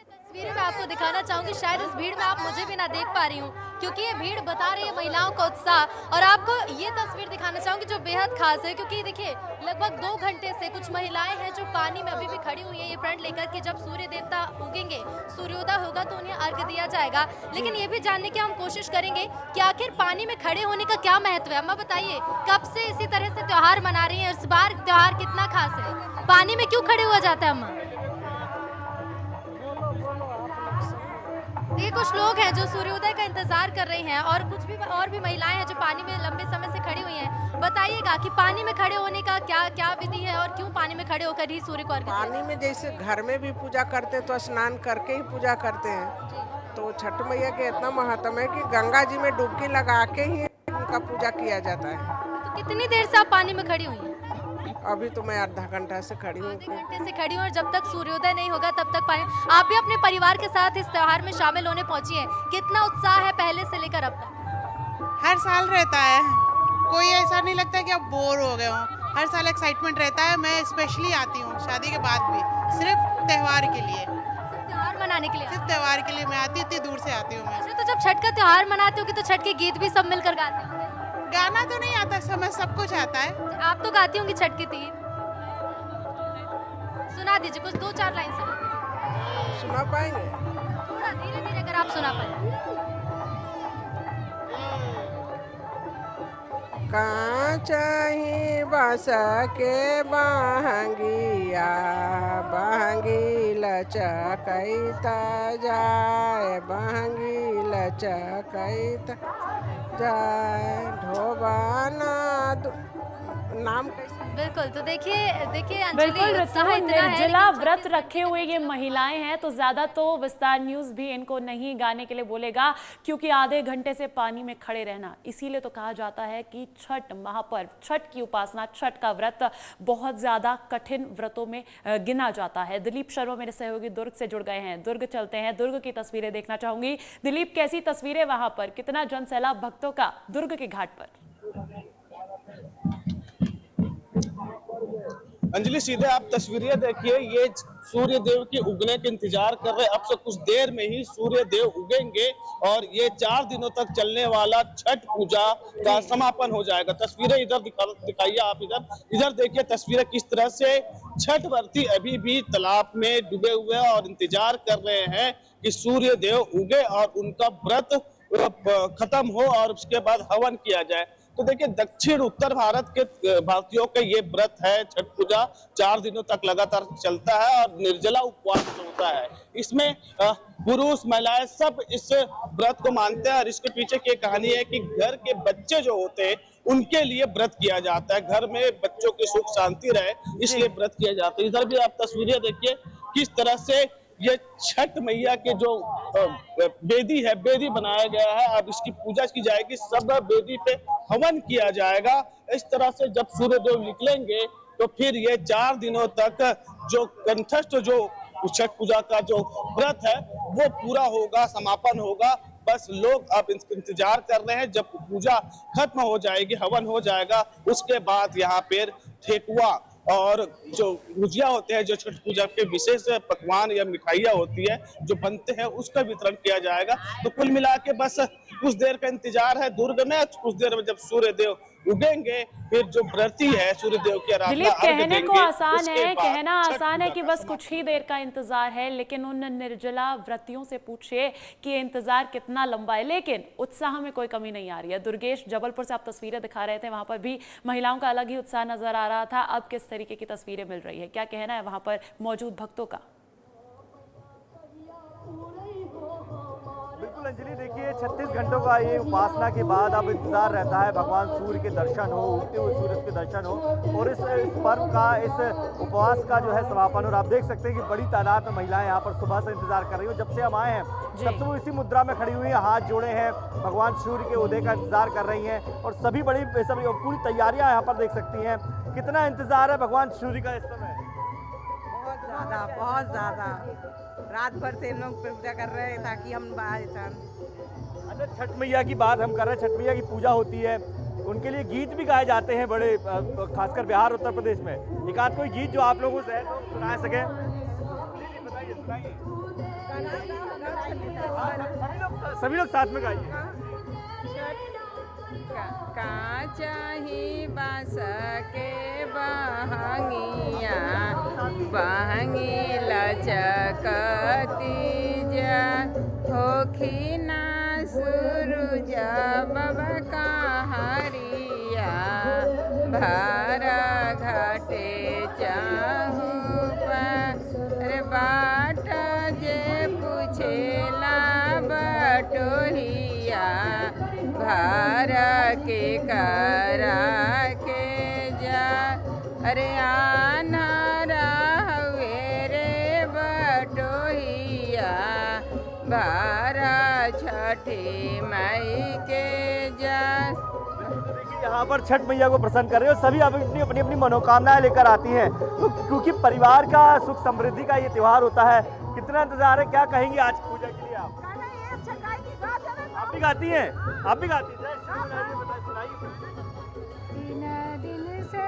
तस्वीरें मैं आपको दिखाना चाहूंगी। शायद इस भीड़ में आप मुझे भी ना देख पा रही हूँ, क्योंकि ये भीड़ बता रही है महिलाओं का उत्साह। और आपको ये तस्वीर दिखाना चाहूंगी जो बेहद खास है, क्योंकि देखिए लगभग 2 घंटे से कुछ महिलाएं हैं जो पानी में अभी भी खड़ी हुई है, ये प्रण लेकर कि जब सूर्य देवता उगेंगे, सूर्योदय होगा तो उन्हें अर्घ दिया जाएगा। लेकिन ये भी जानने की हम कोशिश करेंगे कि आखिर पानी में खड़े होने का क्या महत्व है। अम्मा बताइए, कब से इसी तरह से त्योहार मना रही है, इस बार त्योहार कितना खास है? पानी में क्यों खड़े हुआ जाता है अम्मा? ये कुछ लोग हैं जो सूर्योदय का इंतजार कर रहे हैं और कुछ भी और भी महिलाएं हैं जो पानी में लंबे समय से खड़ी हुई हैं। बताइएगा कि पानी में खड़े होने का क्या क्या विधि है और क्यों पानी में खड़े होकर ही सूर्य को अर्घ्य देते हैं? पानी में जैसे घर में भी पूजा करते तो स्नान करके ही पूजा करते हैं, तो छठ मैया के इतना महत्व है कि गंगा जी में डुबकी लगा के ही उनका पूजा किया जाता है। तो कितनी देर से आप पानी में खड़ी हुई हैं? अभी तो मैं आधा घंटा से खड़ी हूँ। आधे घंटे से खड़ी हूँ और जब तक सूर्योदय नहीं होगा तब तक पानी। आप भी अपने परिवार के साथ इस त्योहार में शामिल होने पहुंची हैं, कितना उत्साह है पहले से लेकर अब तक? हर साल रहता है, कोई ऐसा नहीं लगता कि अब बोर हो गए हो। हर साल एक्साइटमेंट रहता है। मैं स्पेशली आती हूँ शादी के बाद भी, सिर्फ त्यौहार के लिए, त्योहार मनाने के लिए। सिर्फ त्यौहार के लिए मैं आती हूँ, इतनी दूर से आती हूँ मैं। अच्छा, तो जब छठ का त्योहार मनाते हो तो छठ के गीत भी सब मिलकर गाते होंगे? गाना तो नहीं आता, समय सब कुछ आता है। आप तो गाती होंगी छठ के गीत, सुना दीजिए कुछ 2-4 लाइन सुना पाएंगे? थोड़ा धीरे धीरे अगर आप सुना पाए। कांचही बस के बहंगिया, बहंगी लचकैता जाए, बहंगी लचकैता जाए, ढोबाना नाम बिल्कुल। तो देखिए अंजलि, बिल्कुल उत्साह इतना है, निर्जला लेकिन व्रत रखे हुए ये महिलाएं हैं, तो ज्यादा तो विस्तार न्यूज भी इनको नहीं गाने के लिए बोलेगा, क्योंकि आधे घंटे से पानी में खड़े रहना। इसीलिए तो कहा जाता है कि छठ महापर्व, छठ की उपासना, छठ का व्रत बहुत ज्यादा कठिन व्रतों में गिना जाता है। दिलीप शर्मा मेरे सहयोगी दुर्ग से जुड़ गए हैं, दुर्ग चलते हैं, दुर्ग की तस्वीरें देखना चाहूंगी। दिलीप, कैसी तस्वीरें वहां पर, कितना जनसैलाब भक्तों का दुर्ग के घाट पर? अंजलि, सीधे आप तस्वीरें देखिए, ये सूर्य देव के उगने के इंतजार कर रहे हैं। अब से कुछ देर में ही सूर्य देव उगेंगे और ये 4 दिनों तक चलने वाला छठ पूजा का समापन हो जाएगा। तस्वीरें इधर दिखाइए आप, इधर देखिए तस्वीरें किस तरह से छठ व्रती अभी भी तालाब में डूबे हुए हैं और इंतजार कर रहे हैं कि सूर्य देव उगे और उनका व्रत खत्म हो और उसके बाद हवन किया जाए। तो देखिए, दक्षिण उत्तर भारत के भारतीयों का ये व्रत है, छठ पूजा 4 दिनों तक लगातार चलता है और निर्जला उपवास होता है। इसमें पुरुष महिलाएं सब इस व्रत को मानते हैं और इसके पीछे की कहानी है कि घर के बच्चे जो होते हैं उनके लिए व्रत किया जाता है, घर में बच्चों की सुख शांति रहे, इसलिए व्रत किया जाता है। इधर भी आप तस्वीरें देखिए किस तरह से ये छठ मैया के जो बेदी है, बेदी बनाया गया है, अब इसकी पूजा की जाएगी, सब बेदी पे हवन किया जाएगा। इस तरह से जब सूर्य देव निकलेंगे तो फिर ये 4 दिनों तक जो कंठस्थ जो छठ पूजा का जो व्रत है वो पूरा होगा, समापन होगा। बस लोग अब इंतजार कर रहे हैं, जब पूजा खत्म हो जाएगी, हवन हो जाएगा, उसके बाद यहाँ पे ठेकुआ और जो गुजिया होते हैं, जो छठ पूजा के विशेष पकवान या मिठाइयाँ होती है जो बनते हैं, उसका वितरण किया जाएगा। तो कुल मिला के बस कुछ देर का इंतजार है दुर्ग में। कुछ देर में जब सूर्य देव उगेंगे फिर जो व्रती है सूर्य देव की आराधना कहने को आसान है, कहना आसान है कि बस कुछ ही देर का इंतजार है, लेकिन उन निर्जला व्रतियों से पूछिए कि ये इंतजार कितना लंबा है, लेकिन उत्साह में कोई कमी नहीं आ रही है। दुर्गेश, जबलपुर से आप तस्वीरें दिखा रहे थे, वहां पर भी महिलाओं का अलग ही उत्साह नजर आ रहा था। अब किस तरीके की तस्वीरें मिल रही है, क्या कहना है वहां पर मौजूद भक्तों का? बिल्कुल अंजलि, देखिए 36 घंटों का ये उपासना के बाद अब इंतजार रहता है भगवान सूर्य के दर्शन हो, उगते हुए सूरज के दर्शन हो और इस पर्व का, इस उपवास का जो है समापन। और आप देख सकते हैं कि बड़ी तादाद में महिलाएं यहाँ पर सुबह से इंतजार कर रही हो। जब से हम आए हैं तब से वो इसी मुद्रा में खड़ी हुई है, हाथ जोड़े हैं, भगवान सूर्य के उदय का इंतजार कर रही हैं और सभी पूरी तैयारियाँ यहाँ पर देख सकती हैं। कितना इंतजार है भगवान सूर्य का इस समय? बहुत ज़्यादा रात भर से लोग पूजा कर रहे हैं ताकि हम आए। अच्छा, छठ मैया की बात हम कर रहे हैं, छठ मैया की पूजा होती है, उनके लिए गीत भी गाए जाते हैं बड़े, खासकर बिहार उत्तर प्रदेश में। एक आध कोई गीत जो आप लोगों से सुना सके? बताइए, सभी लोग साथ में गाइए। कांचही बांस के बहंगिया, बहंगी लचकती जा, होखी ना सूरज बाबा कहरिया, भारा घाटे चाहू पर बाट जे पूछेला बटोहिया, भारा के करा के जा, अरे आना रहे रे बटोहिया, भारा छठी माई के जा। यहाँ पर छठ मैया को प्रसन्न कर रहे हो, सभी अपनी अपनी अपनी मनोकामनाएं लेकर आती हैं, तो क्योंकि परिवार का सुख समृद्धि का ये त्योहार होता है। कितना इंतजार है, क्या कहेंगी आज पूजा के लिए आप? आप भी गाती हैं? आप भी गाती हैं? तीन दिन से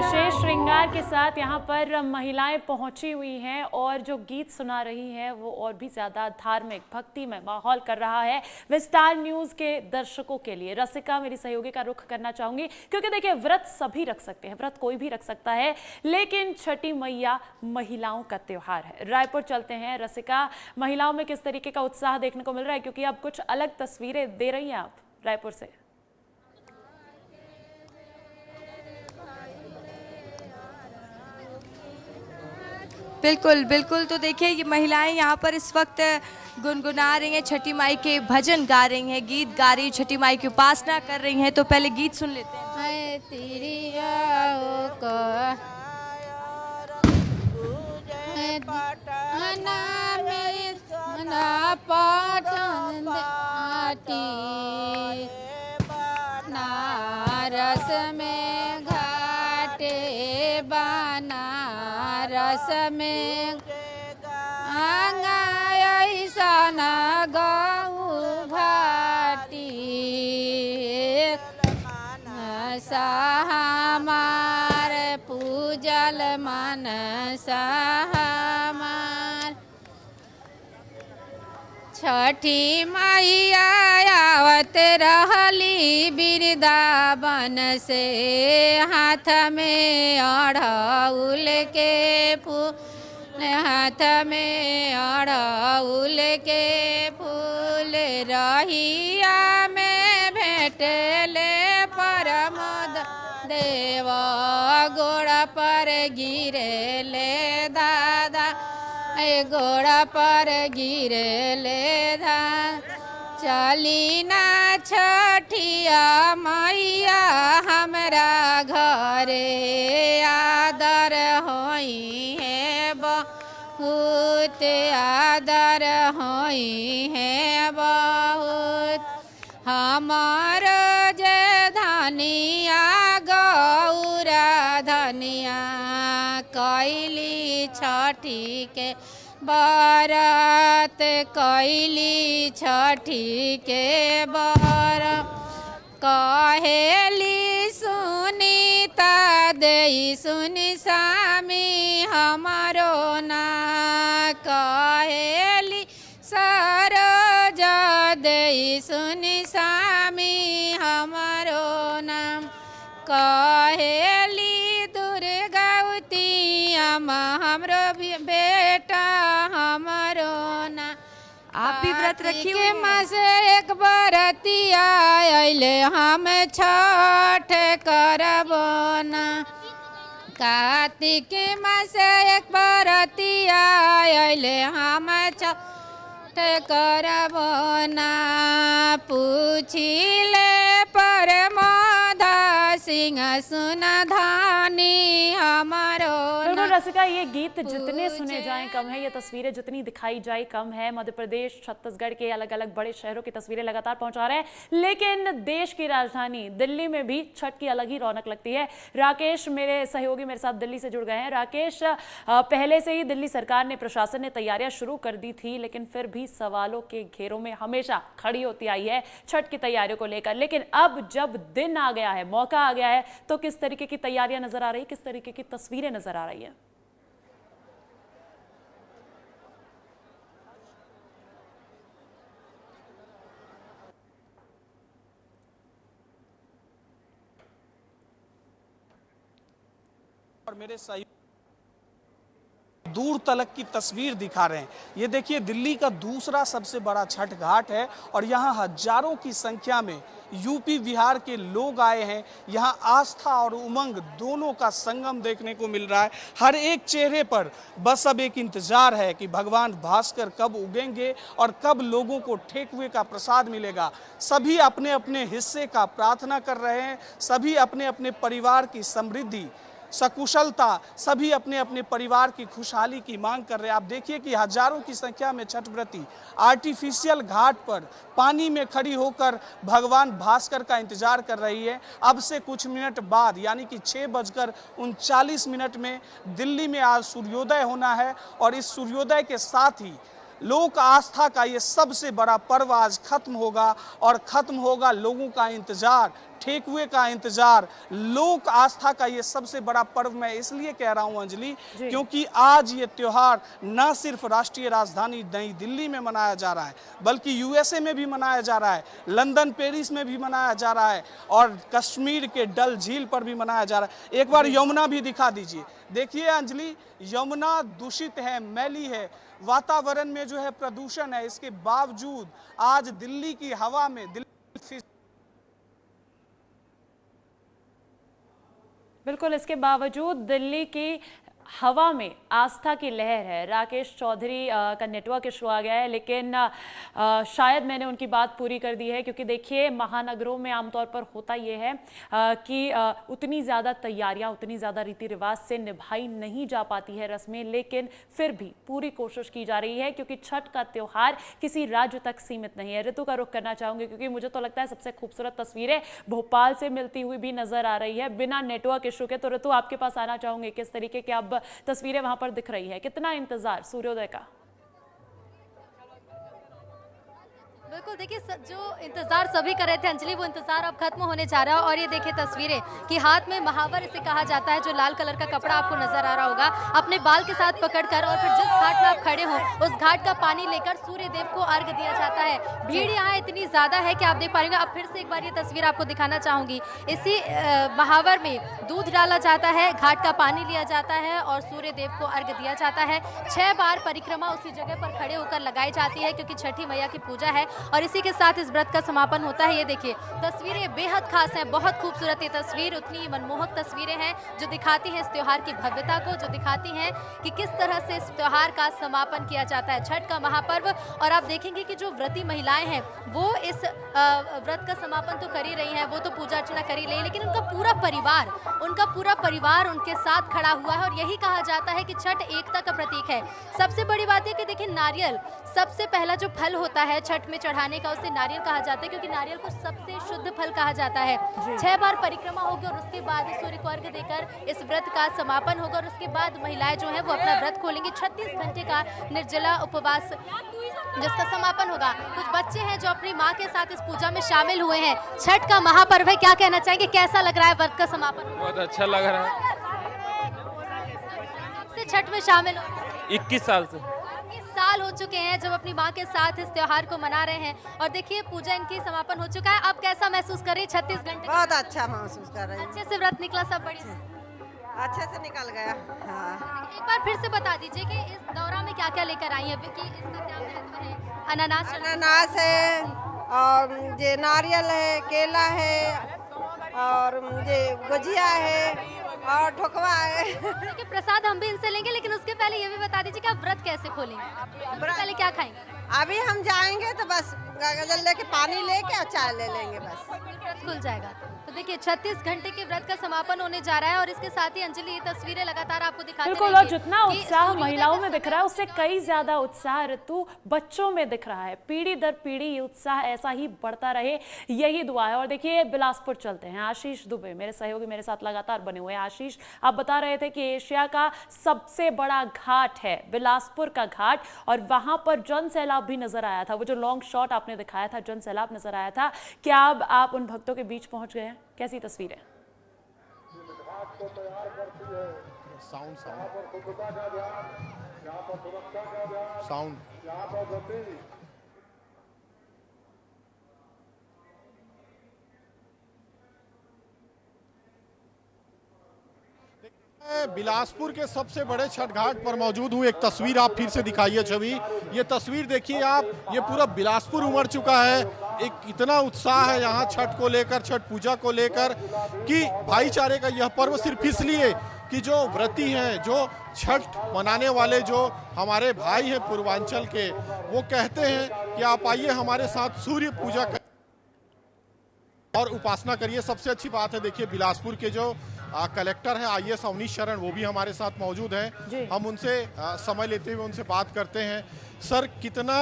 विशेष श्रृंगार के साथ यहाँ पर महिलाएं पहुंची हुई हैं और जो गीत सुना रही हैं वो और भी ज़्यादा धार्मिक भक्तिमय माहौल कर रहा है विस्तार न्यूज़ के दर्शकों के लिए। रसिका, मेरी सहयोगी का रुख करना चाहूँगी क्योंकि देखिए व्रत सभी रख सकते हैं, व्रत कोई भी रख सकता है, लेकिन छठी मैया महिलाओं का त्यौहार है। रायपुर चलते हैं। रसिका, महिलाओं में किस तरीके का उत्साह देखने को मिल रहा है, क्योंकि अब कुछ अलग तस्वीरें दे रही हैं आप रायपुर से। बिल्कुल बिल्कुल। तो देखिए ये महिलाएं यहाँ पर इस वक्त गुनगुना रही हैं, छठी माई के भजन गा रही हैं, गीत गा रही, छठी माई की उपासना कर रही हैं। तो पहले गीत सुन लेते हैं। नारस में घाटे बनारस में ऐसा न गऊ घाटी हमार पूजल मन हमार छठी मैया आवत रहली वृंदावन से हाथ में अड़हुल के फूल, हाथ में अड़हुल के फूल रहिया में भेटले परमोद देव गोड़ पर गिरेले दादा, गोड़ पर गिरेले दादा। चली ना छठिया मैया हमरा घरे आदर होई है बहुत, आदर होई है बहुत। हमार जे धनिया गौरा धनिया कैली छठी के बरत, कैली छठी के बरत। कहेली सुनीता देई सुनी स्वामी हमारो ना, कहेली सरोज देई सुनी स्वामी हमारो नाम, कहेली दुर्गावती हमरो बेटा हमारो ना। आप भी व्रत रखी हुई के मास एक बरतिया अइले हम छठ करबो ना, कार्तिक मास एक बरतिया अइले हम छठ करबो ना। पूछिले परमोद सिंह सुन धानी हमारो। बिल्कुल रसिका, ये गीत जितने सुने जाएं कम है, ये तस्वीरें जितनी दिखाई जाए कम है। मध्य प्रदेश, छत्तीसगढ़ के अलग अलग बड़े शहरों की तस्वीरें लगातार पहुंचा रहे हैं, लेकिन देश की राजधानी दिल्ली में भी छठ की अलग ही रौनक लगती है। राकेश, मेरे सहयोगी मेरे साथ दिल्ली से जुड़ गए हैं। राकेश, पहले से ही दिल्ली सरकार ने, प्रशासन ने तैयारियां शुरू कर दी थी, लेकिन फिर भी सवालों के घेरों में हमेशा खड़ी होती आई है छठ की तैयारियों को लेकर। लेकिन अब जब दिन आ गया है, मौका आ गया है, तो किस तरीके की तैयारियां नजर आ रही, किस तरीके की तस्वीरें नजर आ रही है? और मेरे सही दूर तलक की तस्वीर दिखा रहे हैं। ये देखिए दिल्ली का दूसरा सबसे बड़ा छठ घाट है और यहाँ हजारों की संख्या में यूपी बिहार के लोग आए हैं। यहाँ आस्था और उमंग दोनों का संगम देखने को मिल रहा है। हर एक चेहरे पर बस अब एक इंतजार है कि भगवान भास्कर कब उगेंगे और कब लोगों को ठेकुए का प्रसाद मिलेगा। सभी अपने अपने हिस्से का प्रार्थना कर रहे हैं, सभी अपने अपने परिवार की समृद्धि, सकुशलता, सभी अपने अपने परिवार की खुशहाली की मांग कर रहे हैं। आप देखिए कि हजारों की संख्या में छठ व्रती आर्टिफिशियल घाट पर पानी में खड़ी होकर भगवान भास्कर का इंतजार कर रही है। अब से कुछ मिनट बाद यानी कि 6:39 में दिल्ली में आज सूर्योदय होना है और इस सूर्योदय के साथ ही लोक आस्था का ये सबसे बड़ा पर्व आज खत्म होगा और खत्म होगा लोगों का इंतजार, ठेकुए का इंतजार, लोक आस्था का ये सबसे बड़ा पर्व मैं इसलिए कह रहा हूं अंजलि, क्योंकि आज ये त्योहार न सिर्फ राष्ट्रीय राजधानी नई दिल्ली में मनाया जा रहा है, बल्कि यूएसए में भी मनाया जा रहा है, लंदन पेरिस में भी मनाया जा रहा है और कश्मीर के डल झील पर भी मनाया जा रहा है। एक बार यमुना भी दिखा दीजिए। देखिए अंजलि, यमुना दूषित है, मैली है, वातावरण में जो है प्रदूषण है, इसके बावजूद आज दिल्ली की हवा में बिल्कुल, इसके बावजूद दिल्ली की हवा में आस्था की लहर है। राकेश चौधरी का नेटवर्क इशू आ गया है, लेकिन शायद मैंने उनकी बात पूरी कर दी है, क्योंकि देखिए महानगरों में आमतौर पर होता ये है कि उतनी ज़्यादा तैयारियां, उतनी ज़्यादा रीति रिवाज से निभाई नहीं जा पाती है रस्में, लेकिन फिर भी पूरी कोशिश की जा रही है, क्योंकि छठ का त्यौहार किसी राज्य तक सीमित नहीं है। ऋतु का रुख करना चाहूँगी, क्योंकि मुझे तो लगता है सबसे खूबसूरत तस्वीरें भोपाल से मिलती हुई भी नजर आ रही है बिना नेटवर्क इशू के। तो ऋतु, आपके पास आना चाहूँगी, किस तरीके के अब तस्वीरें वहां पर दिख रही है, कितना इंतजार सूर्योदय का? बिल्कुल, देखिए जो इंतजार सभी कर रहे थे अंजलि, वो इंतजार अब खत्म होने जा रहा है। और ये देखिए तस्वीरें कि हाथ में महावर इसे कहा जाता है, जो लाल कलर का कपड़ा आपको नजर आ रहा होगा, अपने बाल के साथ पकड़कर और फिर जिस घाट में आप खड़े हो उस घाट का पानी लेकर सूर्य देव को अर्घ दिया जाता है। भीड़ यहाँ इतनी ज्यादा है कि आप देख पा रहे हैं। अब फिर से एक बार ये तस्वीर आपको दिखाना चाहूंगी। इसी महावर में दूध डाला जाता है, घाट का पानी लिया जाता है और सूर्य देव को अर्घ दिया जाता है। 6 बार परिक्रमा उसी जगह पर खड़े होकर लगाई जाती है, क्योंकि छठी मैया की पूजा है और इसी के साथ इस व्रत का समापन होता है। ये देखिए तस्वीरें बेहद खास हैं, बहुत खूबसूरत ये तस्वीर, उतनी मनमोहक तस्वीरें हैं जो दिखाती हैं इस त्योहार की भव्यता को, जो दिखाती हैं कि किस तरह से इस त्योहार का समापन किया जाता है, छठ का महापर्व। और आप देखेंगे कि जो व्रती महिलाएं हैं वो इस व्रत का समापन तो कर ही रही हैं, वो तो पूजा अर्चना कर ही रही है, लेकिन उनका पूरा परिवार उनके साथ खड़ा हुआ है। और यही कहा जाता है कि छठ एकता का प्रतीक है। सबसे बड़ी बात है कि देखिए नारियल सबसे पहला जो फल होता है छठ में चढ़ाने का, उसे नारियल कहा जाता है, क्योंकि नारियल को सबसे शुद्ध फल कहा जाता है। 6 बार परिक्रमा होगी और उसके बाद सूर्य को अर्घ देकर इस व्रत का समापन होगा और उसके बाद महिलाएं जो है वो अपना व्रत खोलेंगी। 36 घंटे का निर्जला उपवास जिसका समापन होगा। कुछ बच्चे हैं जो अपनी माँ के साथ इस पूजा में शामिल हुए हैं। छठ का महापर्व है, क्या कहना चाहेंगे, कैसा लग रहा है व्रत का समापन? बहुत अच्छा लग रहा है। छठ में शामिल हो 21 साल से। 21 साल हो चुके हैं जब अपनी माँ के साथ इस त्योहार को मना रहे हैं। और देखिए पूजा इनकी समापन हो चुका है। अब कैसा महसूस कर रही है? 36 घंटे बहुत अच्छा महसूस कर रही है। अच्छे से व्रत निकला, सब बड़ी अच्छे से निकल गया। हाँ। एक बार फिर से बता दीजिए कि इस दौरा में क्या क्या लेकर आई है, कि इसका क्या महत्व है? अनानास है और ये नारियल है, केला है और ये गुजिया है और ठोकवा है। देखिए प्रसाद हम भी इनसे लेंगे, लेकिन उसके पहले ये भी बता दीजिए कि आप व्रत कैसे खोलेंगे, पहले क्या खाएंगे? अभी हम जाएंगे तो बस गजल लेके पानी लेके और चाय ले लेंगे, बस व्रत खुल जाएगा। तो देखिए 36 घंटे के व्रत का समापन होने जा रहा है और इसके साथ ही अंजलि ये तस्वीरें लगातार आपको दिखाते बिल्कुल, और जितना उत्साह महिलाओं में दिख रहा है उससे कई ज्यादा उत्साह ऋतु बच्चों में दिख रहा है। पीढ़ी दर पीढ़ी ये उत्साह ऐसा ही बढ़ता रहे, यही दुआ है। और देखिए बिलासपुर चलते हैं। आशीष दुबे मेरे सहयोगी मेरे साथ लगातार बने हुए हैं। आशीष, आप बता रहे थे कि एशिया का सबसे बड़ा घाट है बिलासपुर का घाट, और वहां पर जन सैलाब भी नजर आया था। वो जो लॉन्ग शॉट आपने दिखाया था, जन सैलाब नजर आया था। क्या अब आप उन भक्तों के बीच पहुंच गए हैं? कैसी तस्वीर है? साउंड बिलासपुर के सबसे बड़े छठ घाट पर मौजूद हूँ। एक तस्वीर आप फिर से दिखाइए छवि, ये तस्वीर देखिए आप, ये पूरा बिलासपुर उमड़ चुका है। एक इतना उत्साह है यहाँ छठ को लेकर, छठ पूजा को लेकर, कि भाईचारे का यह पर्व सिर्फ इसलिए कि जो व्रती हैं, जो छठ मनाने वाले जो हमारे भाई हैं पूर्वांचल के, वो कहते हैं कि आप आइए हमारे साथ सूर्य पूजा कर और उपासना करिए। सबसे अच्छी बात है, देखिए बिलासपुर के जो कलेक्टर हैं IAS अवनीश शरण, वो भी हमारे साथ मौजूद हैं। हम उनसे समय लेते हुए उनसे बात करते हैं। सर, कितना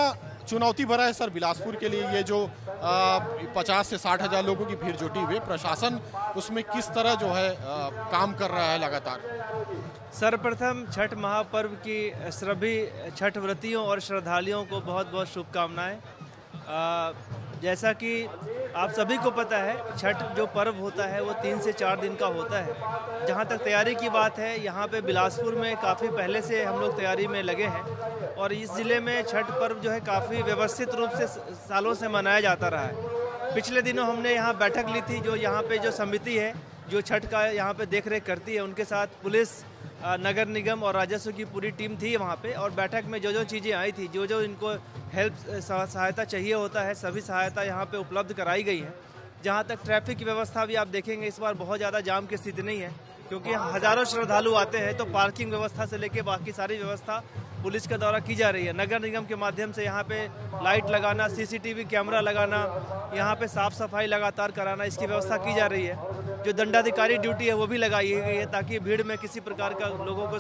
चुनौती भरा है सर बिलासपुर के लिए ये जो 50 से 60 हज़ार लोगों की भीड़ जुटी हुई, प्रशासन उसमें किस तरह जो है काम कर रहा है लगातार? सर्वप्रथम छठ महापर्व की सभी छठ व्रतियों और श्रद्धालुओं को बहुत बहुत शुभकामनाएं। जैसा कि आप सभी को पता है छठ जो पर्व होता है वो 3 से 4 दिन का होता है। जहाँ तक तैयारी की बात है, यहाँ पे बिलासपुर में काफ़ी पहले से हम लोग तैयारी में लगे हैं और इस ज़िले में छठ पर्व जो है काफ़ी व्यवस्थित रूप से सालों से मनाया जाता रहा है। पिछले दिनों हमने यहाँ बैठक ली थी, जो यहाँ पे जो समिति है जो छठ का यहाँ पे देख रेख करती है, उनके साथ पुलिस, नगर निगम और राजस्व की पूरी टीम थी वहाँ पे। और बैठक में जो जो चीज़ें आई थी, जो जो इनको हेल्प सहायता चाहिए होता है, सभी सहायता यहाँ पे उपलब्ध कराई गई है। जहाँ तक ट्रैफिक की व्यवस्था भी आप देखेंगे, इस बार बहुत ज़्यादा जाम की स्थिति नहीं है, क्योंकि हज़ारों श्रद्धालु आते हैं, तो पार्किंग व्यवस्था से लेके बाकी सारी व्यवस्था पुलिस के द्वारा की जा रही है। नगर निगम के माध्यम से यहाँ पे लाइट लगाना, सीसीटीवी कैमरा लगाना, यहाँ पे साफ सफाई लगातार कराना, इसकी व्यवस्था की जा रही है। जो दंडाधिकारी ड्यूटी है वो भी लगाई गई है, ताकि भीड़ में किसी प्रकार का लोगों को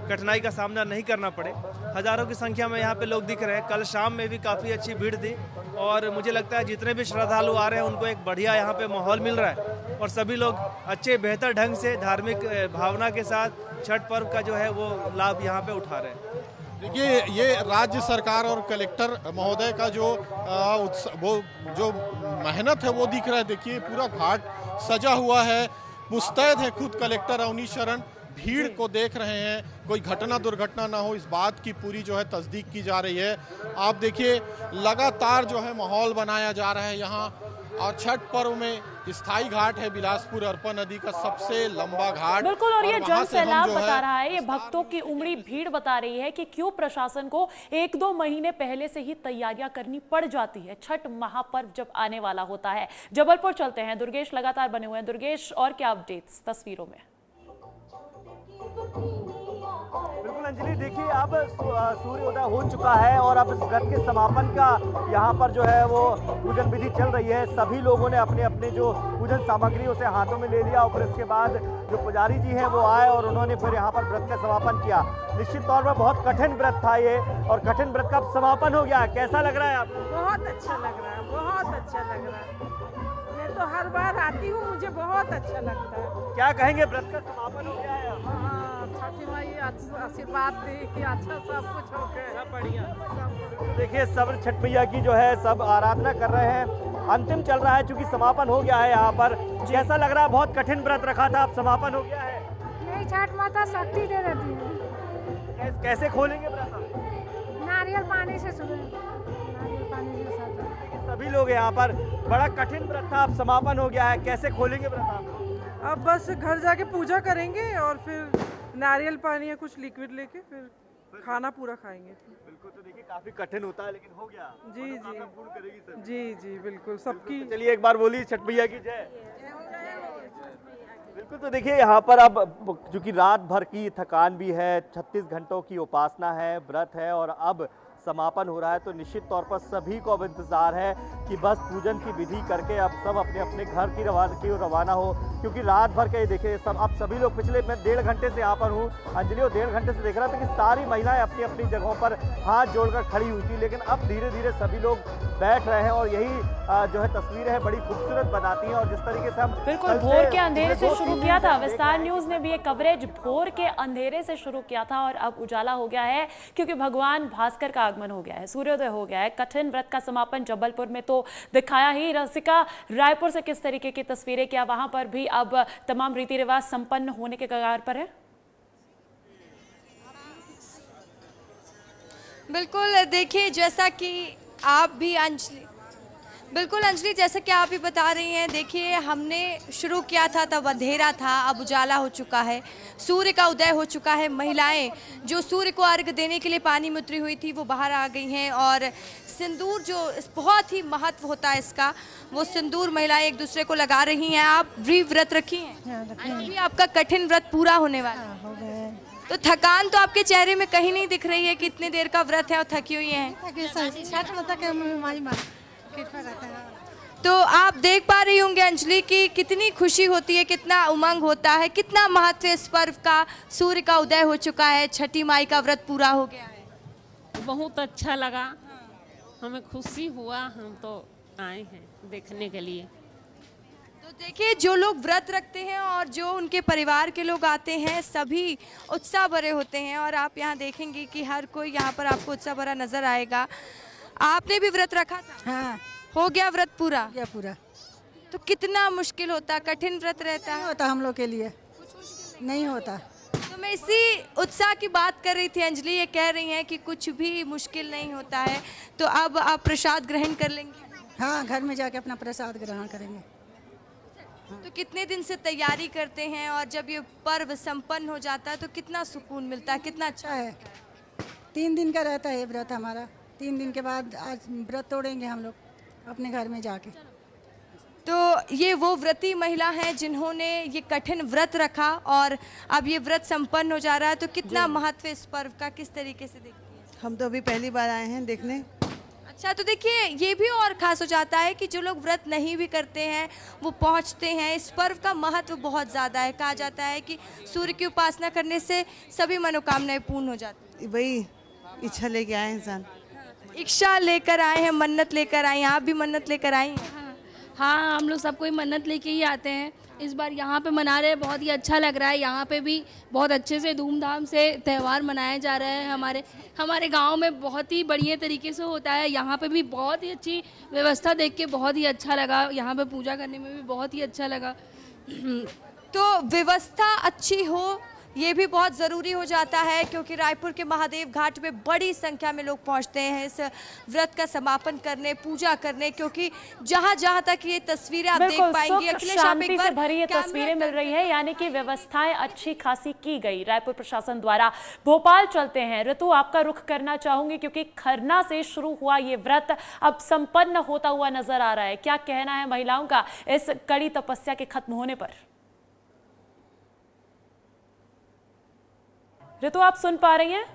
कठिनाई का सामना नहीं करना पड़े। हज़ारों की संख्या में यहाँ पे लोग दिख रहे हैं। कल शाम में भी काफ़ी अच्छी भीड़ थी और मुझे लगता है जितने भी श्रद्धालु आ रहे हैं उनको एक बढ़िया यहाँ पे माहौल मिल रहा है और सभी लोग अच्छे बेहतर ढंग से धार्मिक भावना के साथ छठ पर्व का जो है वो लाभ यहाँ पे उठा रहे हैं। देखिए, ये राज्य सरकार और कलेक्टर महोदय का जो मेहनत है वो दिख रहा है। देखिए, पूरा घाट सजा हुआ है, मुस्तैद है खुद कलेक्टर अवनीश शरण, भीड़ को देख रहे हैं, कोई घटना दुर्घटना ना हो इस बात की पूरी जो है तस्दीक की जा रही है। आप देखिए, लगातार जो है माहौल बनाया जा रहा है यहाँ। और छठ पर्व में स्थाई घाट है बिलासपुर अरपा नदी का सबसे लंबा घाट। बिल्कुल, और ये जन सैलाब बता है रहा है, ये भक्तों की उमड़ी भीड़ बता रही है कि क्यों प्रशासन को 1-2 महीने पहले से ही तैयारियां करनी पड़ जाती है छठ महापर्व जब आने वाला होता है। जबलपुर चलते हैं, दुर्गेश लगातार बने हुए हैं। दुर्गेश, और क्या अपडेट्स तस्वीरों में? बिल्कुल अंजलि, देखिए अब सूर्योदय हो चुका है और अब इस व्रत के समापन का यहाँ पर जो है वो पूजन विधि चल रही है। सभी लोगों ने अपने अपने जो पूजन सामग्री उसे हाथों में ले लिया और फिर इसके बाद जो पुजारी जी हैं वो आए और उन्होंने फिर यहाँ पर व्रत का समापन किया। निश्चित तौर पर बहुत कठिन व्रत था ये और कठिन व्रत का समापन हो गया। कैसा लग रहा है आपको? बहुत अच्छा लग रहा है, बहुत अच्छा लग रहा है। मैं तो हर बार आती हूँ, मुझे बहुत अच्छा लगता है। क्या कहेंगे, व्रत का समापन हो गया है? छठी माई आशीर्वाद दे कि अच्छा सब कुछ हो गया, सब बढ़िया। देखिए, सब छठ मैया की जो है सब आराधना कर रहे हैं। अंतिम चल रहा है चूंकि समापन हो गया है यहाँ पर। कैसा लग रहा है? बहुत कठिन व्रत रखा था, अब समापन हो गया है। मेरी छठ माता शक्ति दे देती है। कैसे खोलेंगे व्रत? नारियल पानी से सुबह, नारियल पानी के साथ। सभी लोग यहाँ पर, बड़ा कठिन व्रत था, अब समापन हो गया है। कैसे खोलेंगे व्रत आप? अब बस घर जाके पूजा करेंगे और फिर नारियल पानी या कुछ लिक्विड लेके फिर खाना पूरा खाएंगे। बिल्कुल, तो देखिए काफी कठिन होता है लेकिन हो गया। जी जी पूर्ण करेगी सब। जी जी बिल्कुल सबकी। तो चलिए एक बार बोलिए छठ मैया की जय। बिल्कुल, तो देखिए यहाँ पर अब चूंकि रात भर की थकान भी है, 36 घंटों की उपासना है, व्रत है और अब समापन हो रहा है, तो निश्चित तौर पर सभी को अब इंतजार है कि बस पूजन की विधि करके अब सब अपने अपने घर की रवाना हो। क्योंकि रात भर के देखिए सब, अब सभी लोग, पिछले मैं 1.5 घंटे से यहाँ पर हूँ अंजलि, और 1.5 घंटे से देख रहा था कि सारी महिलाएं अपनी अपनी जगहों पर हाथ जोड़कर खड़ी हुई थी, लेकिन अब धीरे धीरे सभी लोग बैठ रहे हैं और यही जो है तस्वीरें हैं बड़ी खूबसूरत बनाती हैं। और जिस तरीके से हम बिल्कुल भोर के अंधेरे से शुरू किया था, विस्तार न्यूज ने भी ये कवरेज भोर के अंधेरे से शुरू किया था और अब उजाला हो गया है क्योंकि भगवान भास्कर का आगमन हो गया है, सूर्योदय हो गया है। कठिन व्रत का समापन जबलपुर में तो दिखाया ही। रसिका, रायपुर से किस तरीके की तस्वीरें, क्या वहां पर भी अब तमाम रीति रिवाज संपन्न होने के कगार पर है? बिल्कुल, देखिए जैसा कि आप भी अंजलि जैसा कि आप भी बता रही हैं, देखिए हमने शुरू किया था तब अंधेरा था, अब उजाला हो चुका है, सूर्य का उदय हो चुका है। महिलाएं जो सूर्य को अर्घ देने के लिए पानी में उतरी हुई थी वो बाहर आ गई हैं और सिंदूर, जो बहुत ही महत्व होता है इसका, वो सिंदूर महिलाएं एक दूसरे को लगा रही हैं। आप भी व्रत रखी हैं? अभी आपका कठिन व्रत पूरा होने वाला है, तो थकान तो आपके चेहरे में कहीं नहीं दिख रही है कि इतनी देर का व्रत है और थकी हुई हैं। तो आप देख पा रही होंगे अंजलि की कितनी खुशी होती है, कितना उमंग होता है, कितना महत्व इस पर्व का। सूर्य का उदय हो चुका है, छठी माई का व्रत पूरा हो गया है। बहुत अच्छा लगा, हमें खुशी हुआ, हम तो आए हैं देखने के लिए। तो देखिए, जो लोग व्रत रखते हैं और जो उनके परिवार के लोग आते हैं, सभी उत्साह भरे होते हैं और आप यहाँ देखेंगे कि हर कोई यहाँ पर आपको उत्साह भरा नजर आएगा। आपने भी व्रत रखा था? हाँ। हो गया व्रत पूरा? गया पूरा। तो कितना मुश्किल होता, कठिन व्रत रहता है? होता हम लोग के लिए नहीं होता। तो मैं इसी उत्साह की बात कर रही थी। अंजलि ये कह रही हैं कि कुछ भी मुश्किल नहीं होता है। तो अब आप प्रसाद ग्रहण कर लेंगे? हाँ, घर में जाके अपना प्रसाद ग्रहण करेंगे। तो कितने दिन से तैयारी करते हैं और जब ये पर्व संपन्न हो जाता है तो कितना सुकून मिलता है, कितना अच्छा है? 3 दिन का रहता है व्रत हमारा। 3 दिन के बाद आज व्रत तोड़ेंगे हम लोग अपने घर में जाके। तो ये वो व्रती महिला हैं जिन्होंने ये कठिन व्रत रखा और अब ये व्रत संपन्न हो जा रहा है। तो कितना महत्व इस पर्व का, किस तरीके से देखती हैं? हम तो अभी पहली बार आए हैं देखने। अच्छा, तो देखिए ये भी और खास हो जाता है कि जो लोग व्रत नहीं भी करते हैं वो पहुंचते हैं। इस पर्व का महत्व बहुत ज़्यादा है। कहा जाता है कि सूर्य की उपासना करने से सभी मनोकामनाएं पूर्ण हो जाती हैं। वही इच्छा लेके आए इंसान। इच्छा लेकर आए हैं, मन्नत लेकर आए हैं। आप भी मन्नत लेकर आई हैं? हाँ, हम लोग सब कोई मन्नत लेके ही आते हैं। इस बार यहाँ पे मना रहे हैं, बहुत ही अच्छा लग रहा है। यहाँ पे भी बहुत अच्छे से धूमधाम से त्यौहार मनाया जा रहा है। हमारे गांव में बहुत ही बढ़िया तरीके से होता है। यहाँ पे भी बहुत ही अच्छी व्यवस्था देख के बहुत ही अच्छा लगा। यहाँ पे पूजा करने में भी बहुत ही अच्छा लगा। तो व्यवस्था अच्छी हो ये भी बहुत ज़रूरी हो जाता है, क्योंकि रायपुर के महादेव घाट में बड़ी संख्या में लोग पहुंचते हैं इस व्रत का समापन करने, पूजा करने, क्योंकि जहां जहां तक ये तस्वीरें आप देख पाएंगी, अखिलेश आप एक बार भरी ये तस्वीरें मिल रही है, यानी कि व्यवस्थाएं अच्छी खासी की गई रायपुर प्रशासन द्वारा। भोपाल चलते हैं, ऋतु आपका रुख करना चाहूंगी, क्योंकि खरना से शुरू हुआ ये व्रत अब संपन्न होता हुआ नजर आ रहा है। क्या कहना है महिलाओं का इस कड़ी तपस्या के खत्म होने पर? ऋतु आप सुन पा रही हैं?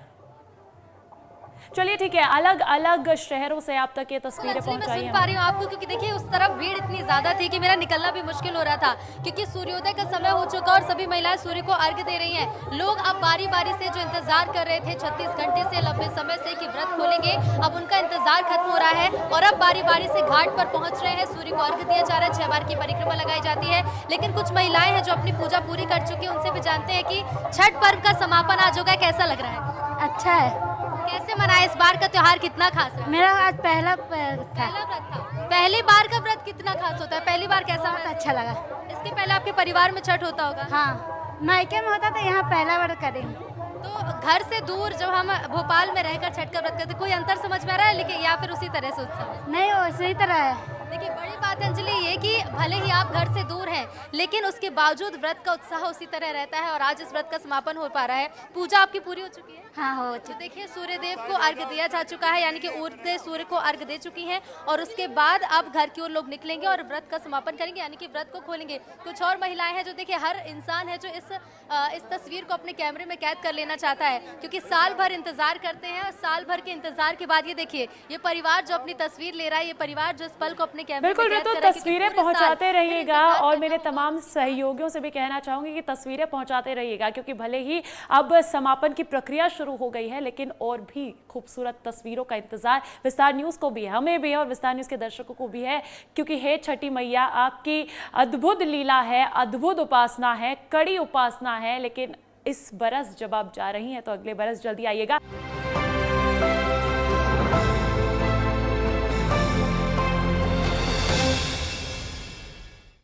चलिए ठीक है, अलग अलग शहरों से आप तक ये तस्वीरें पहुंचाई हैं। सुन पा रही हूँ आपको, क्योंकि देखिए उस तरफ भीड़ इतनी ज्यादा थी कि मेरा निकलना भी मुश्किल हो रहा था, क्योंकि सूर्योदय का समय हो चुका और सभी महिलाएं सूर्य को अर्घ्य दे रही हैं। लोग अब बारी बारी से जो इंतजार कर रहे थे 36 घंटे से, लंबे समय से कि व्रत खोलेंगे, अब उनका इंतजार खत्म हो रहा है और अब बारी बारी से घाट पर पहुंच रहे हैं। सूर्य को अर्घ्य दिया जा रहा है, 6 बार की परिक्रमा लगाई जाती है। लेकिन कुछ महिलाएं हैं जो अपनी पूजा पूरी कर चुकी है, उनसे भी जानते हैं कि छठ पर्व का समापन आज होगा, कैसा लग रहा है? अच्छा है। कैसे मनाया इस बार का त्योहार, कितना खास है? मेरा आज पहला व्रत था। पहली बार का व्रत कितना खास होता है? पहली बार कैसा? अच्छा लगा। इसके पहले आपके परिवार में छठ होता होगा? हाँ, मायके में होता था, यहाँ पहला व्रत करेंगे। तो घर से दूर जब हम भोपाल में रहकर छठ का व्रत करते, कोई अंतर समझ में आ रहा है लेकिन या फिर उसी तरह से उत्सव? नहीं, उसी तरह है। देखिए बड़ी बात है अंजलि ये कि भले ही आप घर से दूर हैं, लेकिन उसके बावजूद व्रत का उत्साह उसी तरह रहता है और आज इस व्रत का समापन हो पा रहा है। पूजा आपकी पूरी हो चुकी है? हाँ, हो चुकी। तो देखिए सूर्य देव को अर्घ्य दिया जा चुका है, यानी कि उगते सूर्य को अर्घ्य दे चुकी हैं और उसके बाद अब घर की ओर लोग निकलेंगे और व्रत का समापन करेंगे, यानी कि व्रत को खोलेंगे। कुछ और महिलाएं हैं जो देखिए, हर इंसान है जो इस तस्वीर को अपने कैमरे में कैद कर लेना चाहता है, क्योंकि साल भर इंतजार करते हैं और साल भर के इंतजार के बाद ये देखिए ये परिवार जो अपनी तस्वीर ले रहा है, ये परिवार जो इस पल को अपने कैमरे में कैद कर रहा है। तस्वीरें पहुंचाते रहिएगा और मेरे तमाम सहयोगियों से भी कहना चाहूंगी कि तस्वीरें पहुंचाते रहिएगा, क्योंकि भले ही अब समापन की प्रक्रिया शुरू हो गई है, लेकिन और भी खूबसूरत तस्वीरों का इंतजार विस्तार न्यूज़ को भी है, हमें भी है और विस्तार न्यूज़ के दर्शकों को भी है, क्योंकि हे छठी मैया आपकी अद्भुत लीला है, अद्भुत उपासना है, कड़ी उपासना है। लेकिन इस बरस जब आप जा रही हैं तो अगले बरस जल्दी आइएगा।